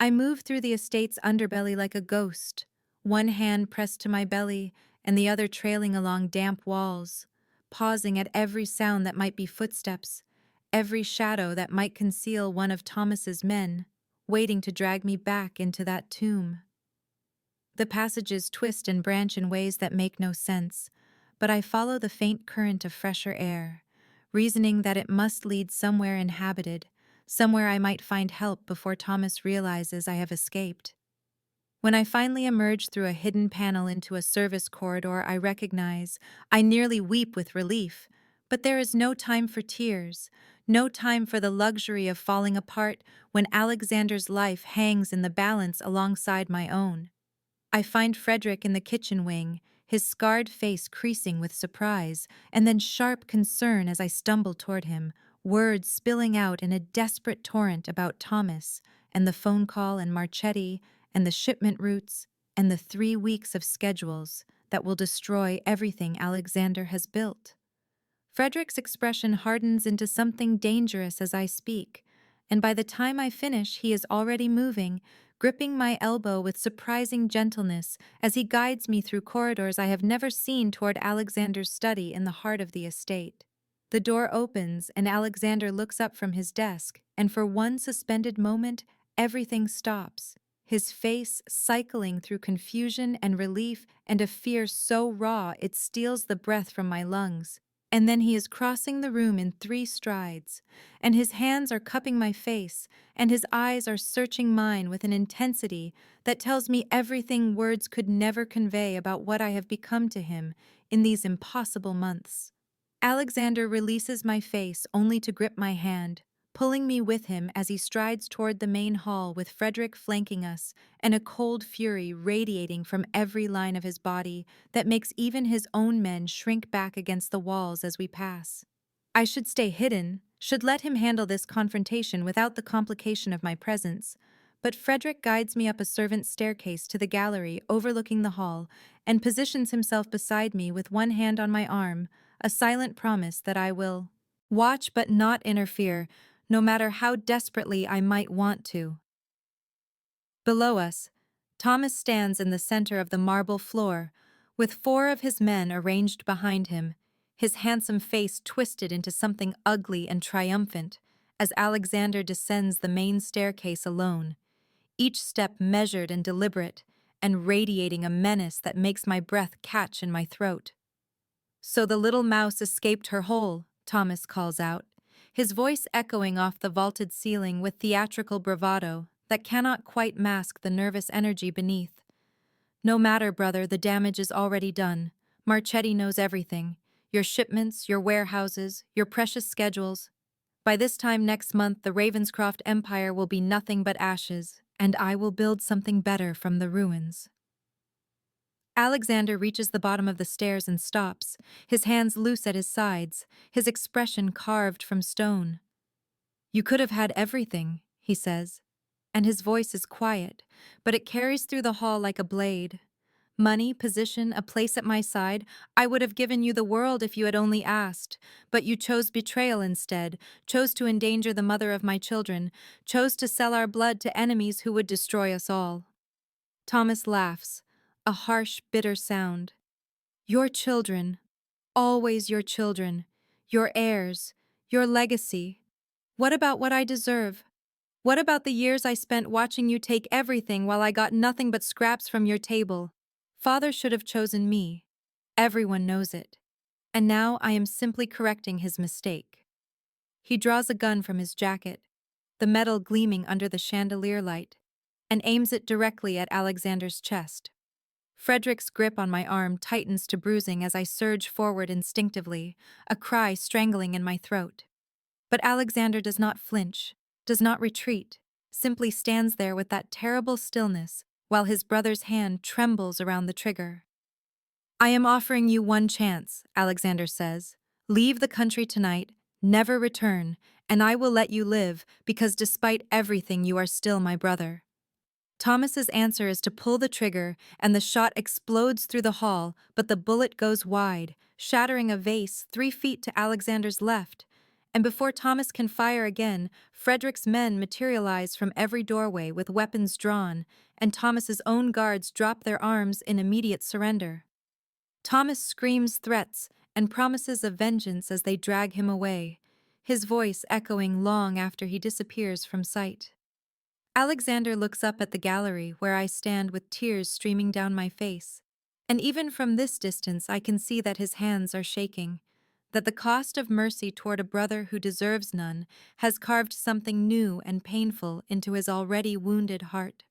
I move through the estate's underbelly like a ghost, one hand pressed to my belly and the other trailing along damp walls, pausing at every sound that might be footsteps, every shadow that might conceal one of Thomas's men, waiting to drag me back into that tomb. The passages twist and branch in ways that make no sense, but I follow the faint current of fresher air, reasoning that it must lead somewhere inhabited, somewhere I might find help before Thomas realizes I have escaped. When I finally emerge through a hidden panel into a service corridor I nearly weep with relief, but there is no time for tears, no time for the luxury of falling apart when Alexander's life hangs in the balance alongside my own. I find Frederick in the kitchen wing, his scarred face creasing with surprise, and then sharp concern as I stumble toward him, words spilling out in a desperate torrent about Thomas, and the phone call and Marchetti, and the shipment routes, and the 3 weeks of schedules that will destroy everything Alexander has built. Frederick's expression hardens into something dangerous as I speak, and by the time I finish he is already moving, gripping my elbow with surprising gentleness as he guides me through corridors I have never seen toward Alexander's study in the heart of the estate. The door opens and Alexander looks up from his desk, and for one suspended moment, everything stops, his face cycling through confusion and relief and a fear so raw it steals the breath from my lungs. And then he is crossing the room in 3 strides, and his hands are cupping my face, and his eyes are searching mine with an intensity that tells me everything words could never convey about what I have become to him in these impossible months. Alexander releases my face only to grip my hand, pulling me with him as he strides toward the main hall with Frederick flanking us and a cold fury radiating from every line of his body that makes even his own men shrink back against the walls as we pass. I should stay hidden, should let him handle this confrontation without the complication of my presence, but Frederick guides me up a servant's staircase to the gallery overlooking the hall and positions himself beside me with one hand on my arm, a silent promise that I will watch but not interfere, no matter how desperately I might want to. Below us, Thomas stands in the center of the marble floor, with 4 of his men arranged behind him, his handsome face twisted into something ugly and triumphant, as Alexander descends the main staircase alone, each step measured and deliberate, and radiating a menace that makes my breath catch in my throat. "So the little mouse escaped her hole," Thomas calls out, his voice echoing off the vaulted ceiling with theatrical bravado that cannot quite mask the nervous energy beneath. "No matter, brother, the damage is already done. Marchetti knows everything. Your shipments, your warehouses, your precious schedules. By this time next month, the Ravenscroft empire will be nothing but ashes, and I will build something better from the ruins." Alexander reaches the bottom of the stairs and stops, his hands loose at his sides, his expression carved from stone. "You could have had everything," he says, and his voice is quiet, but it carries through the hall like a blade. Money, position, a place at my side, I would have given you the world if you had only asked. But you chose betrayal instead, chose to endanger the mother of my children, chose to sell our blood to enemies who would destroy us all. Thomas laughs, a harsh, bitter sound. Your children, always your children, your heirs, your legacy. What about what I deserve? What about the years I spent watching you take everything while I got nothing but scraps from your table? Father should have chosen me. Everyone knows it. And now I am simply correcting his mistake. He draws a gun from his jacket, the metal gleaming under the chandelier light, and aims it directly at Alexander's chest. Frederick's grip on my arm tightens to bruising as I surge forward instinctively, a cry strangling in my throat. But Alexander does not flinch, does not retreat, simply stands there with that terrible stillness while his brother's hand trembles around the trigger. I am offering you one chance, Alexander says. Leave the country tonight, never return, and I will let you live because despite everything you are still my brother. Thomas's answer is to pull the trigger, and the shot explodes through the hall, but the bullet goes wide, shattering a vase 3 feet to Alexander's left. And before Thomas can fire again, Frederick's men materialize from every doorway with weapons drawn, and Thomas's own guards drop their arms in immediate surrender. Thomas screams threats and promises of vengeance as they drag him away, his voice echoing long after he disappears from sight. Alexander looks up at the gallery where I stand with tears streaming down my face, and even from this distance I can see that his hands are shaking, that the cost of mercy toward a brother who deserves none has carved something new and painful into his already wounded heart.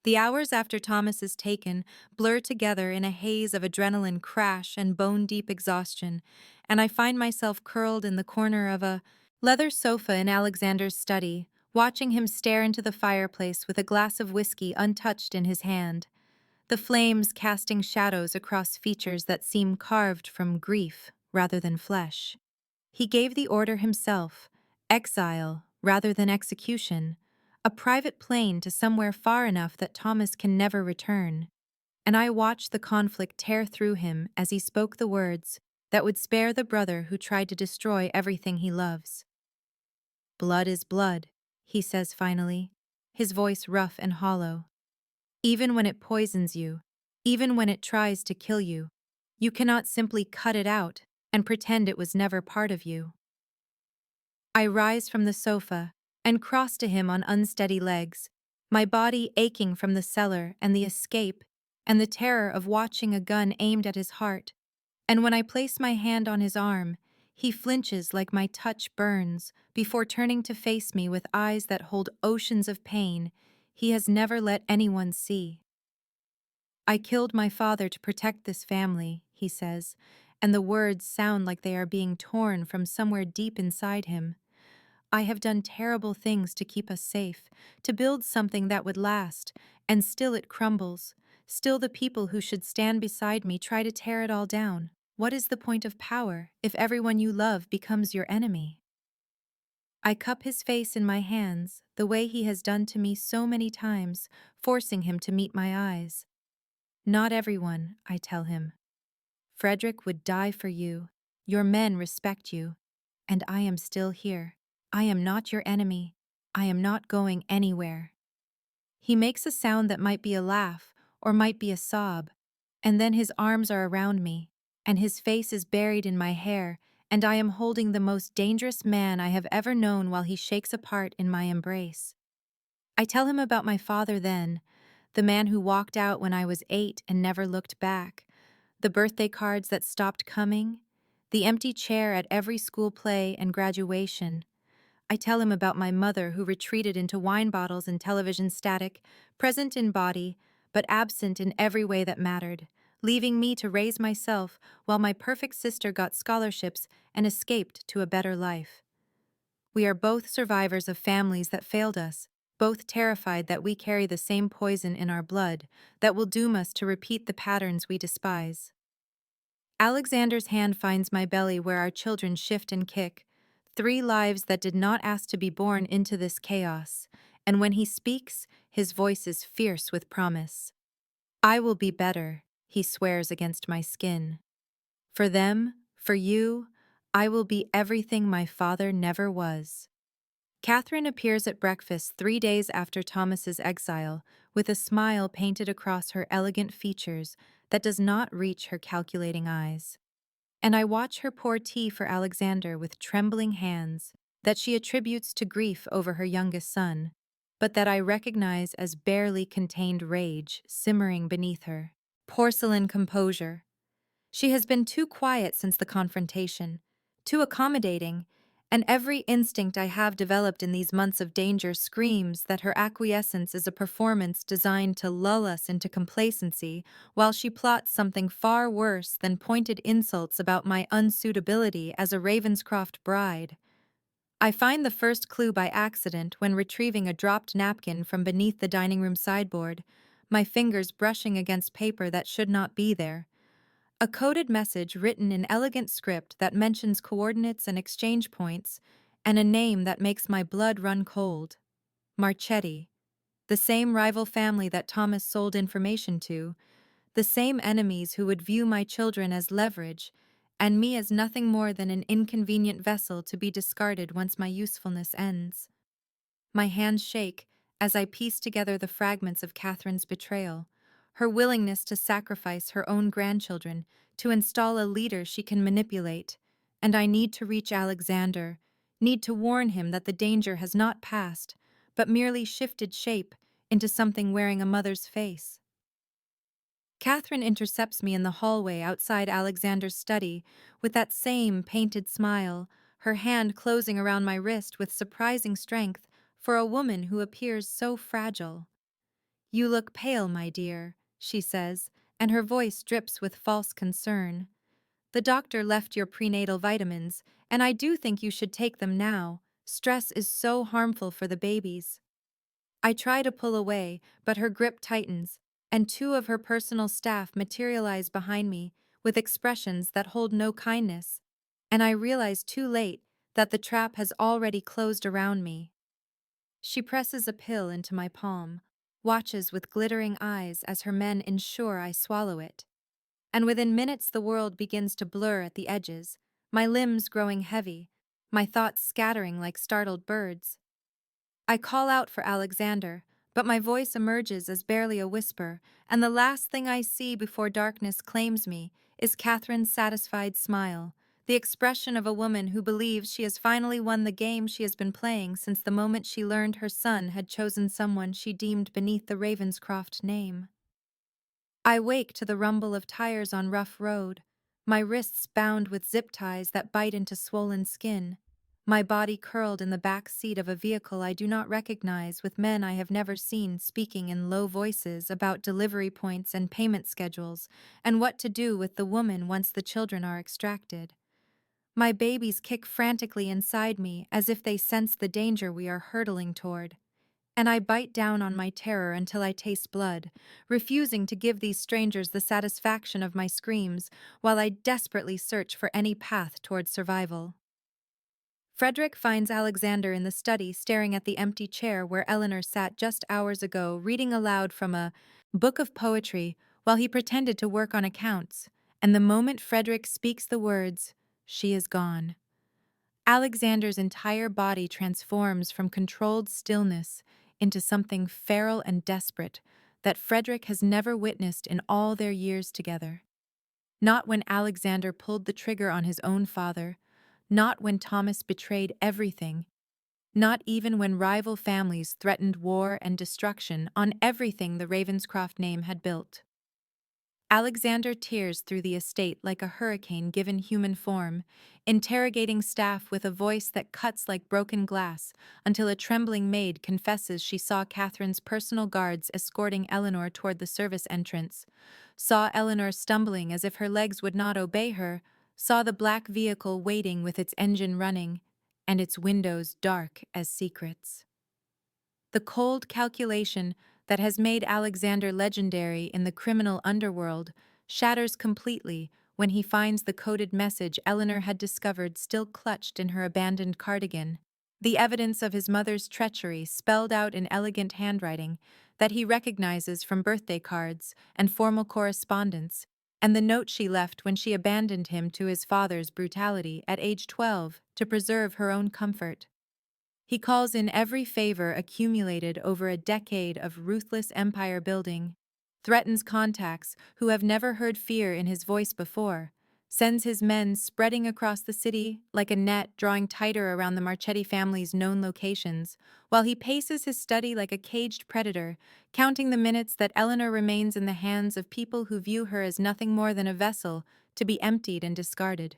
The hours after Thomas is taken blur together in a haze of adrenaline crash and bone-deep exhaustion, and I find myself curled in the corner of a leather sofa in Alexander's study, watching him stare into the fireplace with a glass of whiskey untouched in his hand, the flames casting shadows across features that seem carved from grief rather than flesh. He gave the order himself, exile rather than execution, a private plane to somewhere far enough that Thomas can never return, and I watched the conflict tear through him as he spoke the words that would spare the brother who tried to destroy everything he loves. Blood is blood, he says finally, his voice rough and hollow. Even when it poisons you, even when it tries to kill you, you cannot simply cut it out and pretend it was never part of you. I rise from the sofa and cross to him on unsteady legs, my body aching from the cellar and the escape and the terror of watching a gun aimed at his heart, and when I place my hand on his arm, he flinches like my touch burns before turning to face me with eyes that hold oceans of pain he has never let anyone see. I killed my father to protect this family, he says, and the words sound like they are being torn from somewhere deep inside him. I have done terrible things to keep us safe, to build something that would last, and still it crumbles. Still the people who should stand beside me try to tear it all down. What is the point of power if everyone you love becomes your enemy? I cup his face in my hands, the way he has done to me so many times, forcing him to meet my eyes. Not everyone, I tell him. Frederick would die for you. Your men respect you. And I am still here. I am not your enemy. I am not going anywhere. He makes a sound that might be a laugh or might be a sob, and then his arms are around me, and his face is buried in my hair, and I am holding the most dangerous man I have ever known while he shakes apart in my embrace. I tell him about my father then, the man who walked out when I was 8 and never looked back, the birthday cards that stopped coming, the empty chair at every school play and graduation. I tell him about my mother who retreated into wine bottles and television static, present in body, but absent in every way that mattered, leaving me to raise myself while my perfect sister got scholarships and escaped to a better life. We are both survivors of families that failed us, both terrified that we carry the same poison in our blood that will doom us to repeat the patterns we despise. Alexander's hand finds my belly where our children shift and kick, 3 lives that did not ask to be born into this chaos, and when he speaks, his voice is fierce with promise. I will be better, he swears against my skin. For them, for you, I will be everything my father never was. Catherine appears at breakfast 3 days after Thomas's exile, with a smile painted across her elegant features that does not reach her calculating eyes. And I watch her pour tea for Alexander with trembling hands that she attributes to grief over her youngest son, but that I recognize as barely contained rage simmering beneath her. Porcelain composure. She has been too quiet since the confrontation, too accommodating, and every instinct I have developed in these months of danger screams that her acquiescence is a performance designed to lull us into complacency while she plots something far worse than pointed insults about my unsuitability as a Ravenscroft bride. I find the first clue by accident when retrieving a dropped napkin from beneath the dining room sideboard, my fingers brushing against paper that should not be there. A coded message written in elegant script that mentions coordinates and exchange points, and a name that makes my blood run cold. Marchetti. The same rival family that Thomas sold information to, the same enemies who would view my children as leverage, and me as nothing more than an inconvenient vessel to be discarded once my usefulness ends. My hands shake as I piece together the fragments of Catherine's betrayal, her willingness to sacrifice her own grandchildren to install a leader she can manipulate, and I need to reach Alexander, need to warn him that the danger has not passed, but merely shifted shape into something wearing a mother's face. Catherine intercepts me in the hallway outside Alexander's study with that same painted smile, her hand closing around my wrist with surprising strength for a woman who appears so fragile. "You look pale, my dear," she says, and her voice drips with false concern. "The doctor left your prenatal vitamins, and I do think you should take them now. Stress is so harmful for the babies." I try to pull away, but her grip tightens, and two of her personal staff materialize behind me with expressions that hold no kindness, and I realize too late that the trap has already closed around me. She presses a pill into my palm, watches with glittering eyes as her men ensure I swallow it. And within minutes the world begins to blur at the edges, my limbs growing heavy, my thoughts scattering like startled birds. I call out for Alexander, but my voice emerges as barely a whisper, and the last thing I see before darkness claims me is Catherine's satisfied smile, the expression of a woman who believes she has finally won the game she has been playing since the moment she learned her son had chosen someone she deemed beneath the Ravenscroft name. I wake to the rumble of tires on rough road, my wrists bound with zip ties that bite into swollen skin, my body curled in the back seat of a vehicle I do not recognize with men I have never seen speaking in low voices about delivery points and payment schedules, and what to do with the woman once the children are extracted. My babies kick frantically inside me as if they sense the danger we are hurtling toward, and I bite down on my terror until I taste blood, refusing to give these strangers the satisfaction of my screams while I desperately search for any path toward survival. Frederick finds Alexander in the study staring at the empty chair where Eleanor sat just hours ago reading aloud from a book of poetry while he pretended to work on accounts, and the moment Frederick speaks the words, "She is gone," Alexander's entire body transforms from controlled stillness into something feral and desperate that Frederick has never witnessed in all their years together. Not when Alexander pulled the trigger on his own father, not when Thomas betrayed everything, not even when rival families threatened war and destruction on everything the Ravenscroft name had built. Alexander tears through the estate like a hurricane given human form, interrogating staff with a voice that cuts like broken glass until a trembling maid confesses she saw Catherine's personal guards escorting Eleanor toward the service entrance, saw Eleanor stumbling as if her legs would not obey her, saw the black vehicle waiting with its engine running, and its windows dark as secrets. The cold calculation that has made Alexander legendary in the criminal underworld shatters completely when he finds the coded message Eleanor had discovered still clutched in her abandoned cardigan, the evidence of his mother's treachery spelled out in elegant handwriting that he recognizes from birthday cards and formal correspondence, and the note she left when she abandoned him to his father's brutality at age 12 to preserve her own comfort. He calls in every favor accumulated over a decade of ruthless empire building, threatens contacts who have never heard fear in his voice before, sends his men spreading across the city like a net drawing tighter around the Marchetti family's known locations, while he paces his study like a caged predator, counting the minutes that Eleanor remains in the hands of people who view her as nothing more than a vessel to be emptied and discarded.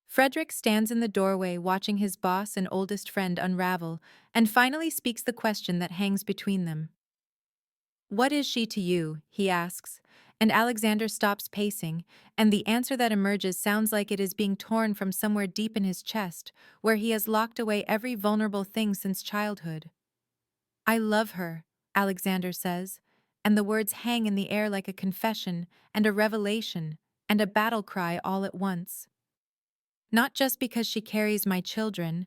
Frederick stands in the doorway watching his boss and oldest friend unravel, and finally speaks the question that hangs between them. "What is she to you?" he asks, and Alexander stops pacing, and the answer that emerges sounds like it is being torn from somewhere deep in his chest, where he has locked away every vulnerable thing since childhood. "I love her," Alexander says, and the words hang in the air like a confession and a revelation and a battle cry all at once. "Not just because she carries my children,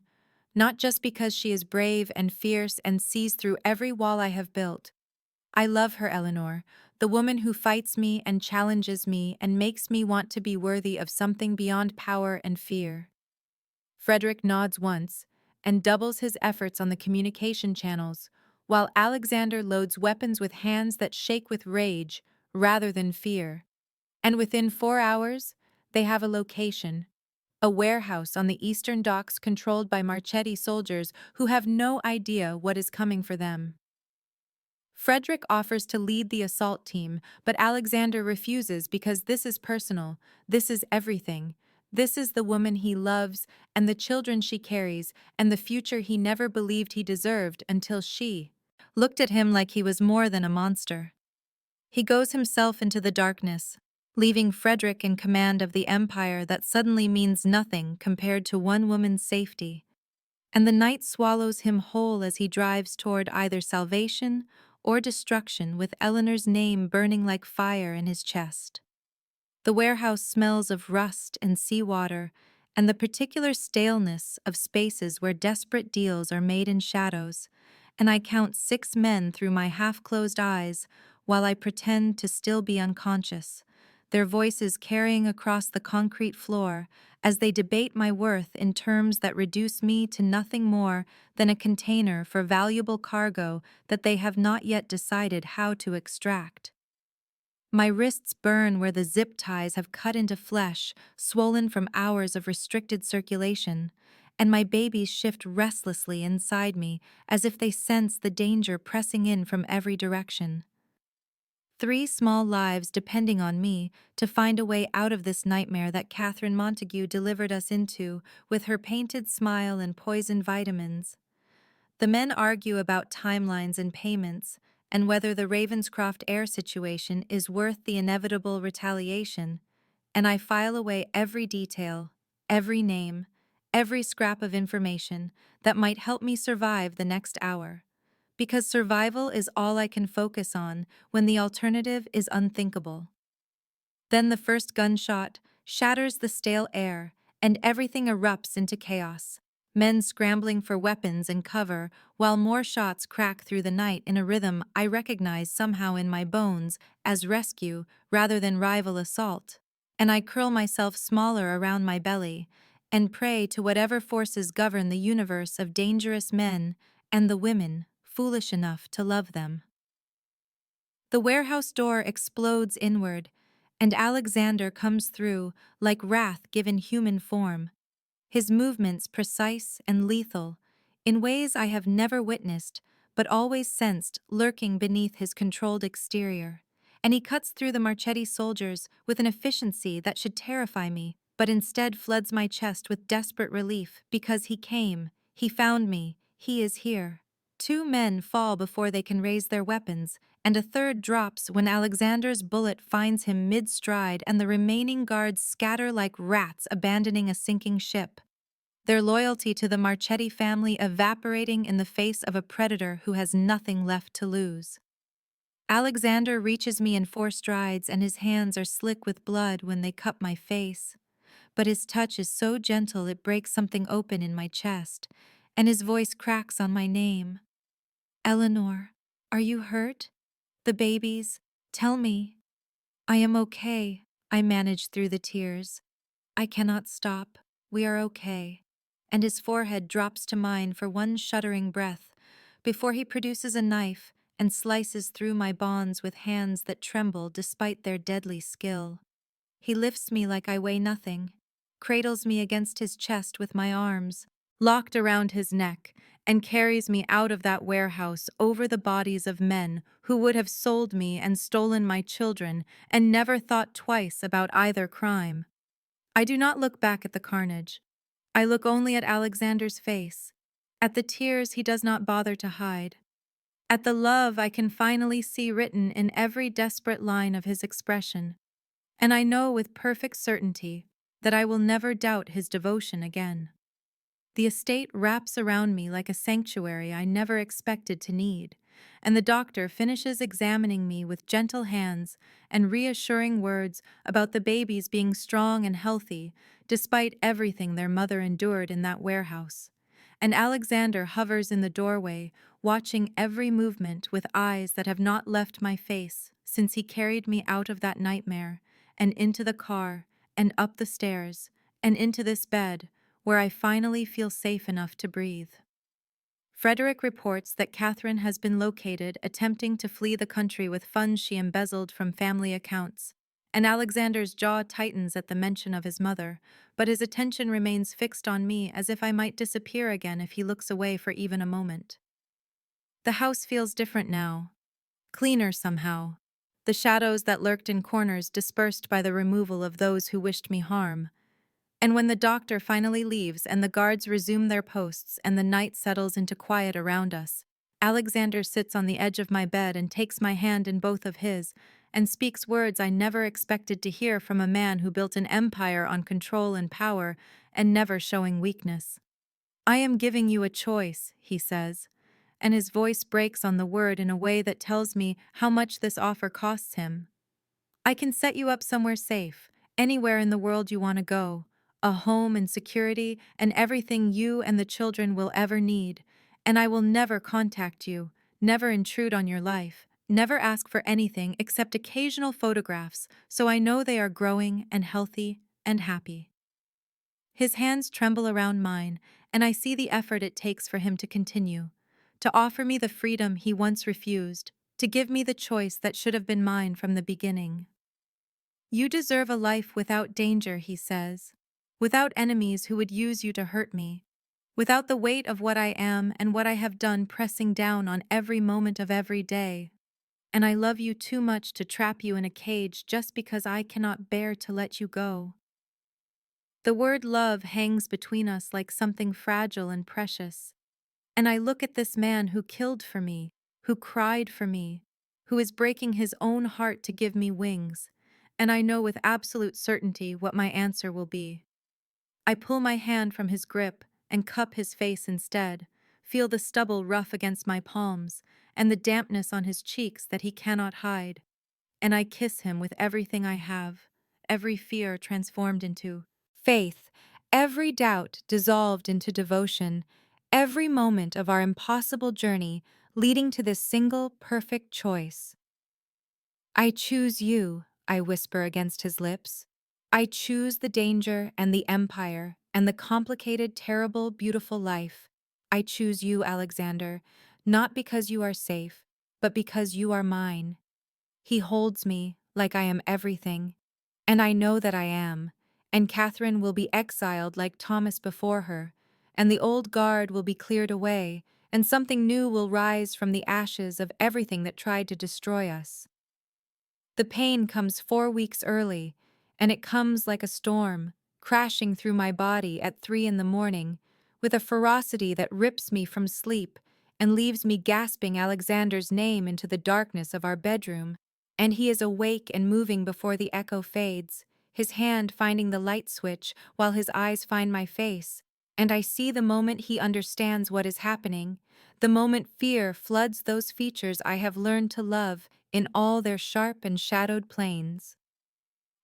not just because she is brave and fierce and sees through every wall I have built. I love her, Eleanor, the woman who fights me and challenges me and makes me want to be worthy of something beyond power and fear." Frederick nods once and doubles his efforts on the communication channels, while Alexander loads weapons with hands that shake with rage rather than fear. And within 4 hours, they have a location. A warehouse on the eastern docks controlled by Marchetti soldiers who have no idea what is coming for them. Frederick offers to lead the assault team, but Alexander refuses because this is personal, this is everything. This is the woman he loves, and the children she carries, and the future he never believed he deserved until she looked at him like he was more than a monster. He goes himself into the darkness, leaving Frederick in command of the empire that suddenly means nothing compared to one woman's safety. And the night swallows him whole as he drives toward either salvation or destruction with Eleanor's name burning like fire in his chest. The warehouse smells of rust and seawater, and the particular staleness of spaces where desperate deals are made in shadows, and I count 6 men through my half-closed eyes while I pretend to still be unconscious, their voices carrying across the concrete floor as they debate my worth in terms that reduce me to nothing more than a container for valuable cargo that they have not yet decided how to extract. My wrists burn where the zip ties have cut into flesh, swollen from hours of restricted circulation, and my babies shift restlessly inside me as if they sense the danger pressing in from every direction. 3 small lives depending on me to find a way out of this nightmare that Catherine Montague delivered us into with her painted smile and poisoned vitamins. The men argue about timelines and payments, and whether the Ravenscroft heir situation is worth the inevitable retaliation, and I file away every detail, every name, every scrap of information that might help me survive the next hour. Because survival is all I can focus on when the alternative is unthinkable. Then the first gunshot shatters the stale air, and everything erupts into chaos. Men scrambling for weapons and cover, while more shots crack through the night in a rhythm I recognize somehow in my bones as rescue rather than rival assault. And I curl myself smaller around my belly and pray to whatever forces govern the universe of dangerous men and the women foolish enough to love them. The warehouse door explodes inward, and Alexander comes through like wrath given human form, his movements precise and lethal, in ways I have never witnessed but always sensed lurking beneath his controlled exterior. And he cuts through the Marchetti soldiers with an efficiency that should terrify me, but instead floods my chest with desperate relief because he came, he found me, he is here. 2 men fall before they can raise their weapons, and a third drops when Alexander's bullet finds him mid-stride and the remaining guards scatter like rats abandoning a sinking ship, their loyalty to the Marchetti family evaporating in the face of a predator who has nothing left to lose. Alexander reaches me in 4 strides, and his hands are slick with blood when they cup my face, but his touch is so gentle it breaks something open in my chest, and his voice cracks on my name. "Eleanor." Are you hurt? The babies? Tell me. I am okay. I manage through the tears. I cannot stop. We are okay. And his forehead drops to mine for one shuddering breath before he produces a knife and slices through my bonds with hands that tremble despite their deadly skill. He lifts me like I weigh nothing, cradles me against his chest with my arms, locked around his neck, and carries me out of that warehouse over the bodies of men who would have sold me and stolen my children and never thought twice about either crime. I do not look back at the carnage. I look only at Alexander's face, at the tears he does not bother to hide, at the love I can finally see written in every desperate line of his expression, and I know with perfect certainty that I will never doubt his devotion again. The estate wraps around me like a sanctuary I never expected to need, and the doctor finishes examining me with gentle hands and reassuring words about the babies being strong and healthy, despite everything their mother endured in that warehouse. And Alexander hovers in the doorway, watching every movement with eyes that have not left my face since he carried me out of that nightmare, and into the car, and up the stairs, and into this bed, where I finally feel safe enough to breathe. Frederick reports that Catherine has been located attempting to flee the country with funds she embezzled from family accounts, and Alexander's jaw tightens at the mention of his mother, but his attention remains fixed on me as if I might disappear again if he looks away for even a moment. The house feels different now, cleaner somehow, the shadows that lurked in corners dispersed by the removal of those who wished me harm. And when the doctor finally leaves and the guards resume their posts and the night settles into quiet around us, Alexander sits on the edge of my bed and takes my hand in both of his and speaks words I never expected to hear from a man who built an empire on control and power and never showing weakness. I am giving you a choice, he says, and his voice breaks on the word in a way that tells me how much this offer costs him. I can set you up somewhere safe, anywhere in the world you want to go, a home and security and everything you and the children will ever need, and I will never contact you, never intrude on your life, never ask for anything except occasional photographs so I know they are growing and healthy and happy. His hands tremble around mine, and I see the effort it takes for him to continue, to offer me the freedom he once refused, to give me the choice that should have been mine from the beginning. You deserve a life without danger, he says, without enemies who would use you to hurt me, without the weight of what I am and what I have done pressing down on every moment of every day. And I love you too much to trap you in a cage just because I cannot bear to let you go. The word love hangs between us like something fragile and precious. And I look at this man who killed for me, who cried for me, who is breaking his own heart to give me wings, and I know with absolute certainty what my answer will be. I pull my hand from his grip and cup his face instead, feel the stubble rough against my palms, and the dampness on his cheeks that he cannot hide, and I kiss him with everything I have, every fear transformed into faith, every doubt dissolved into devotion, every moment of our impossible journey leading to this single perfect choice. I choose you, I whisper against his lips. I choose the danger and the empire and the complicated, terrible, beautiful life. I choose you, Alexander, not because you are safe, but because you are mine. He holds me like I am everything, and I know that I am, and Catherine will be exiled like Thomas before her, and the old guard will be cleared away, and something new will rise from the ashes of everything that tried to destroy us. The pain comes 4 weeks early, and it comes like a storm, crashing through my body at 3 in the morning, with a ferocity that rips me from sleep and leaves me gasping Alexander's name into the darkness of our bedroom. And he is awake and moving before the echo fades, his hand finding the light switch while his eyes find my face, and I see the moment he understands what is happening, the moment fear floods those features I have learned to love in all their sharp and shadowed planes.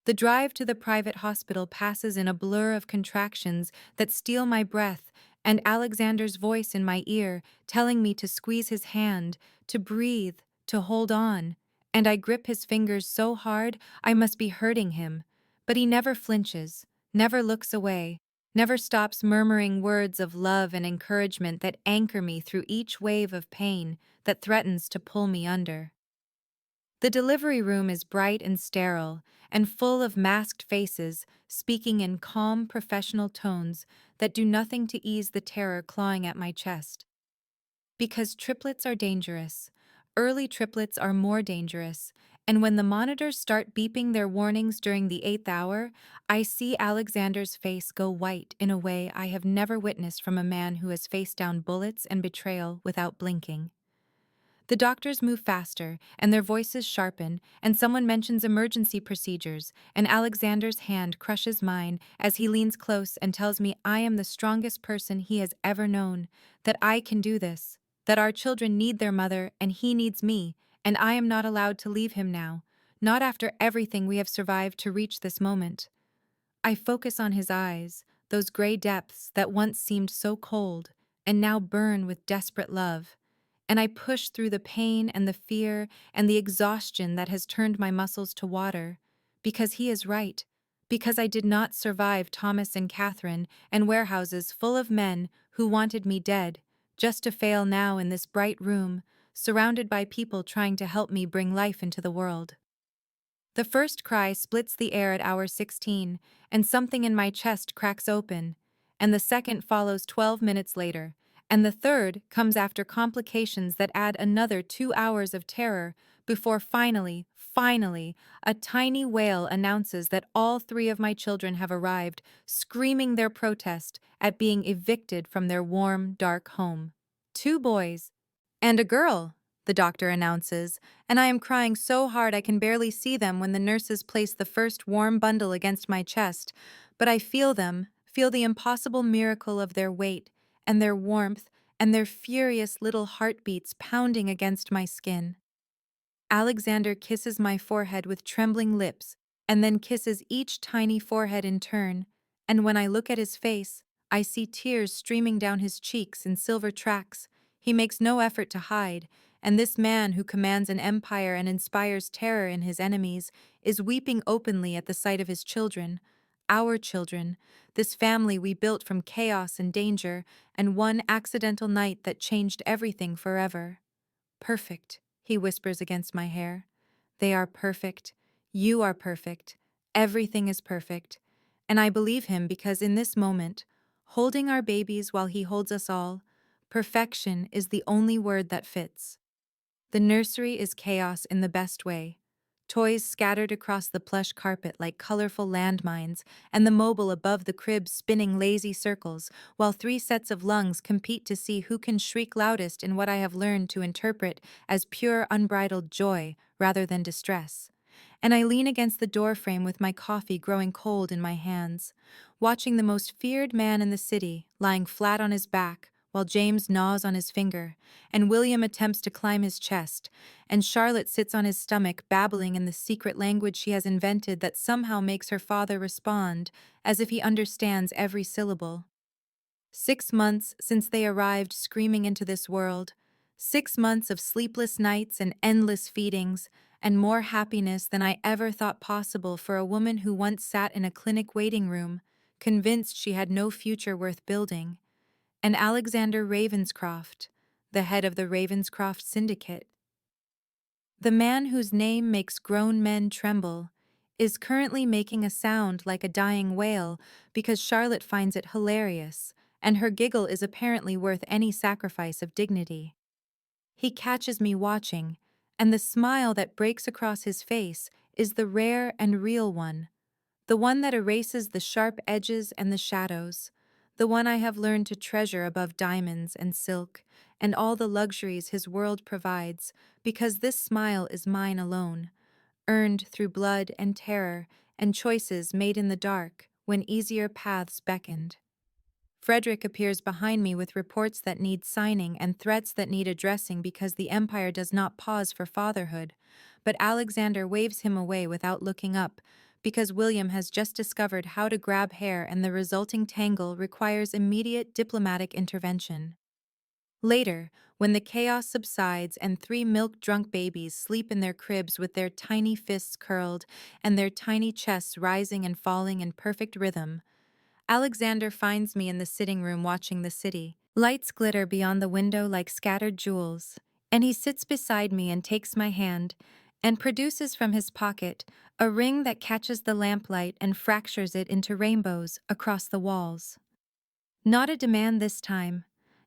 The drive to the private hospital passes in a blur of contractions that steal my breath and Alexander's voice in my ear telling me to squeeze his hand, to breathe, to hold on, and I grip his fingers so hard I must be hurting him. But he never flinches, never looks away, never stops murmuring words of love and encouragement that anchor me through each wave of pain that threatens to pull me under. The delivery room is bright and sterile, and full of masked faces speaking in calm, professional tones that do nothing to ease the terror clawing at my chest. Because triplets are dangerous. Early triplets are more dangerous, and when the monitors start beeping their warnings during the 8th hour, I see Alexander's face go white in a way I have never witnessed from a man who has faced down bullets and betrayal without blinking. The doctors move faster, and their voices sharpen, and someone mentions emergency procedures, and Alexander's hand crushes mine as he leans close and tells me I am the strongest person he has ever known, that I can do this, that our children need their mother and he needs me, and I am not allowed to leave him now, not after everything we have survived to reach this moment. I focus on his eyes, those gray depths that once seemed so cold, and now burn with desperate love. And I push through the pain and the fear and the exhaustion that has turned my muscles to water, because he is right, because I did not survive Thomas and Catherine and warehouses full of men who wanted me dead, just to fail now in this bright room, surrounded by people trying to help me bring life into the world. The first cry splits the air at hour 16, and something in my chest cracks open, and the second follows 12 minutes later, and the third comes after complications that add another 2 hours of terror before finally, a tiny wail announces that all 3 of my children have arrived, screaming their protest at being evicted from their warm, dark home. 2 boys and a girl, the doctor announces, and I am crying so hard I can barely see them when the nurses place the first warm bundle against my chest, but I feel them, feel the impossible miracle of their weight, and their warmth, and their furious little heartbeats pounding against my skin. Alexander kisses my forehead with trembling lips, and then kisses each tiny forehead in turn, and when I look at his face, I see tears streaming down his cheeks in silver tracks. He makes no effort to hide, and this man who commands an empire and inspires terror in his enemies is weeping openly at the sight of his children, our children, this family we built from chaos and danger, and one accidental night that changed everything forever. Perfect, he whispers against my hair. They are perfect. You are perfect. Everything is perfect. And I believe him because in this moment, holding our babies while he holds us all, perfection is the only word that fits. The nursery is chaos in the best way. Toys scattered across the plush carpet like colorful landmines, and the mobile above the crib spinning lazy circles, while 3 sets of lungs compete to see who can shriek loudest in what I have learned to interpret as pure unbridled joy rather than distress. And I lean against the doorframe with my coffee growing cold in my hands, watching the most feared man in the city lying flat on his back, while James gnaws on his finger, and William attempts to climb his chest, and Charlotte sits on his stomach babbling in the secret language she has invented that somehow makes her father respond, as if he understands every syllable. 6 months since they arrived screaming into this world, 6 months of sleepless nights and endless feedings, and more happiness than I ever thought possible for a woman who once sat in a clinic waiting room, convinced she had no future worth building. And Alexander Ravenscroft, the head of the Ravenscroft Syndicate, the man whose name makes grown men tremble, is currently making a sound like a dying whale because Charlotte finds it hilarious, and her giggle is apparently worth any sacrifice of dignity. He catches me watching, and the smile that breaks across his face is the rare and real one, the one that erases the sharp edges and the shadows, the one I have learned to treasure above diamonds and silk and all the luxuries his world provides, because this smile is mine alone, earned through blood and terror and choices made in the dark when easier paths beckoned. Frederick appears behind me with reports that need signing and threats that need addressing because the Empire does not pause for fatherhood, but Alexander waves him away without looking up, because William has just discovered how to grab hair and the resulting tangle requires immediate diplomatic intervention. Later, when the chaos subsides and three milk-drunk babies sleep in their cribs with their tiny fists curled and their tiny chests rising and falling in perfect rhythm, Alexander finds me in the sitting room watching the city. Lights glitter beyond the window like scattered jewels, and he sits beside me and takes my hand and produces from his pocket a ring that catches the lamplight and fractures it into rainbows across the walls. Not a demand this time,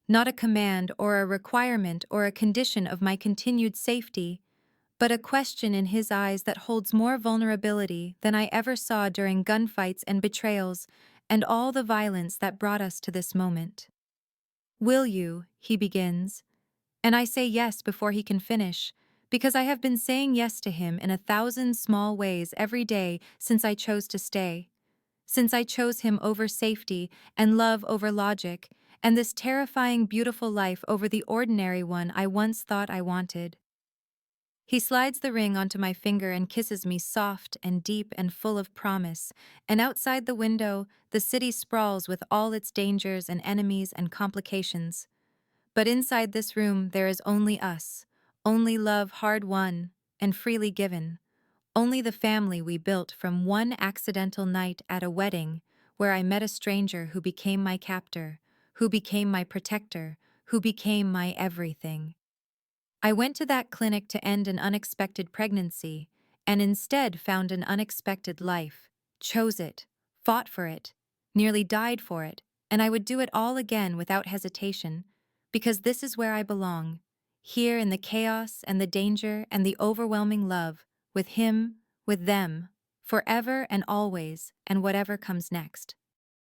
not a command or a requirement or a condition of my continued safety, but a question in his eyes that holds more vulnerability than I ever saw during gunfights and betrayals and all the violence that brought us to this moment. "Will you?" he begins, and I say yes before he can finish, because I have been saying yes to him in 1,000 small ways every day since I chose to stay. Since I chose him over safety and love over logic, and this terrifying, beautiful life over the ordinary one I once thought I wanted. He slides the ring onto my finger and kisses me soft and deep and full of promise, and outside the window, the city sprawls with all its dangers and enemies and complications. But inside this room, there is only us, only love hard-won and freely given. Only the family we built from one accidental night at a wedding where I met a stranger who became my captor, who became my protector, who became my everything. I went to that clinic to end an unexpected pregnancy, and instead found an unexpected life, chose it, fought for it, nearly died for it, and I would do it all again without hesitation, because this is where I belong, here in the chaos and the danger and the overwhelming love, with him, with them, forever and always, and whatever comes next.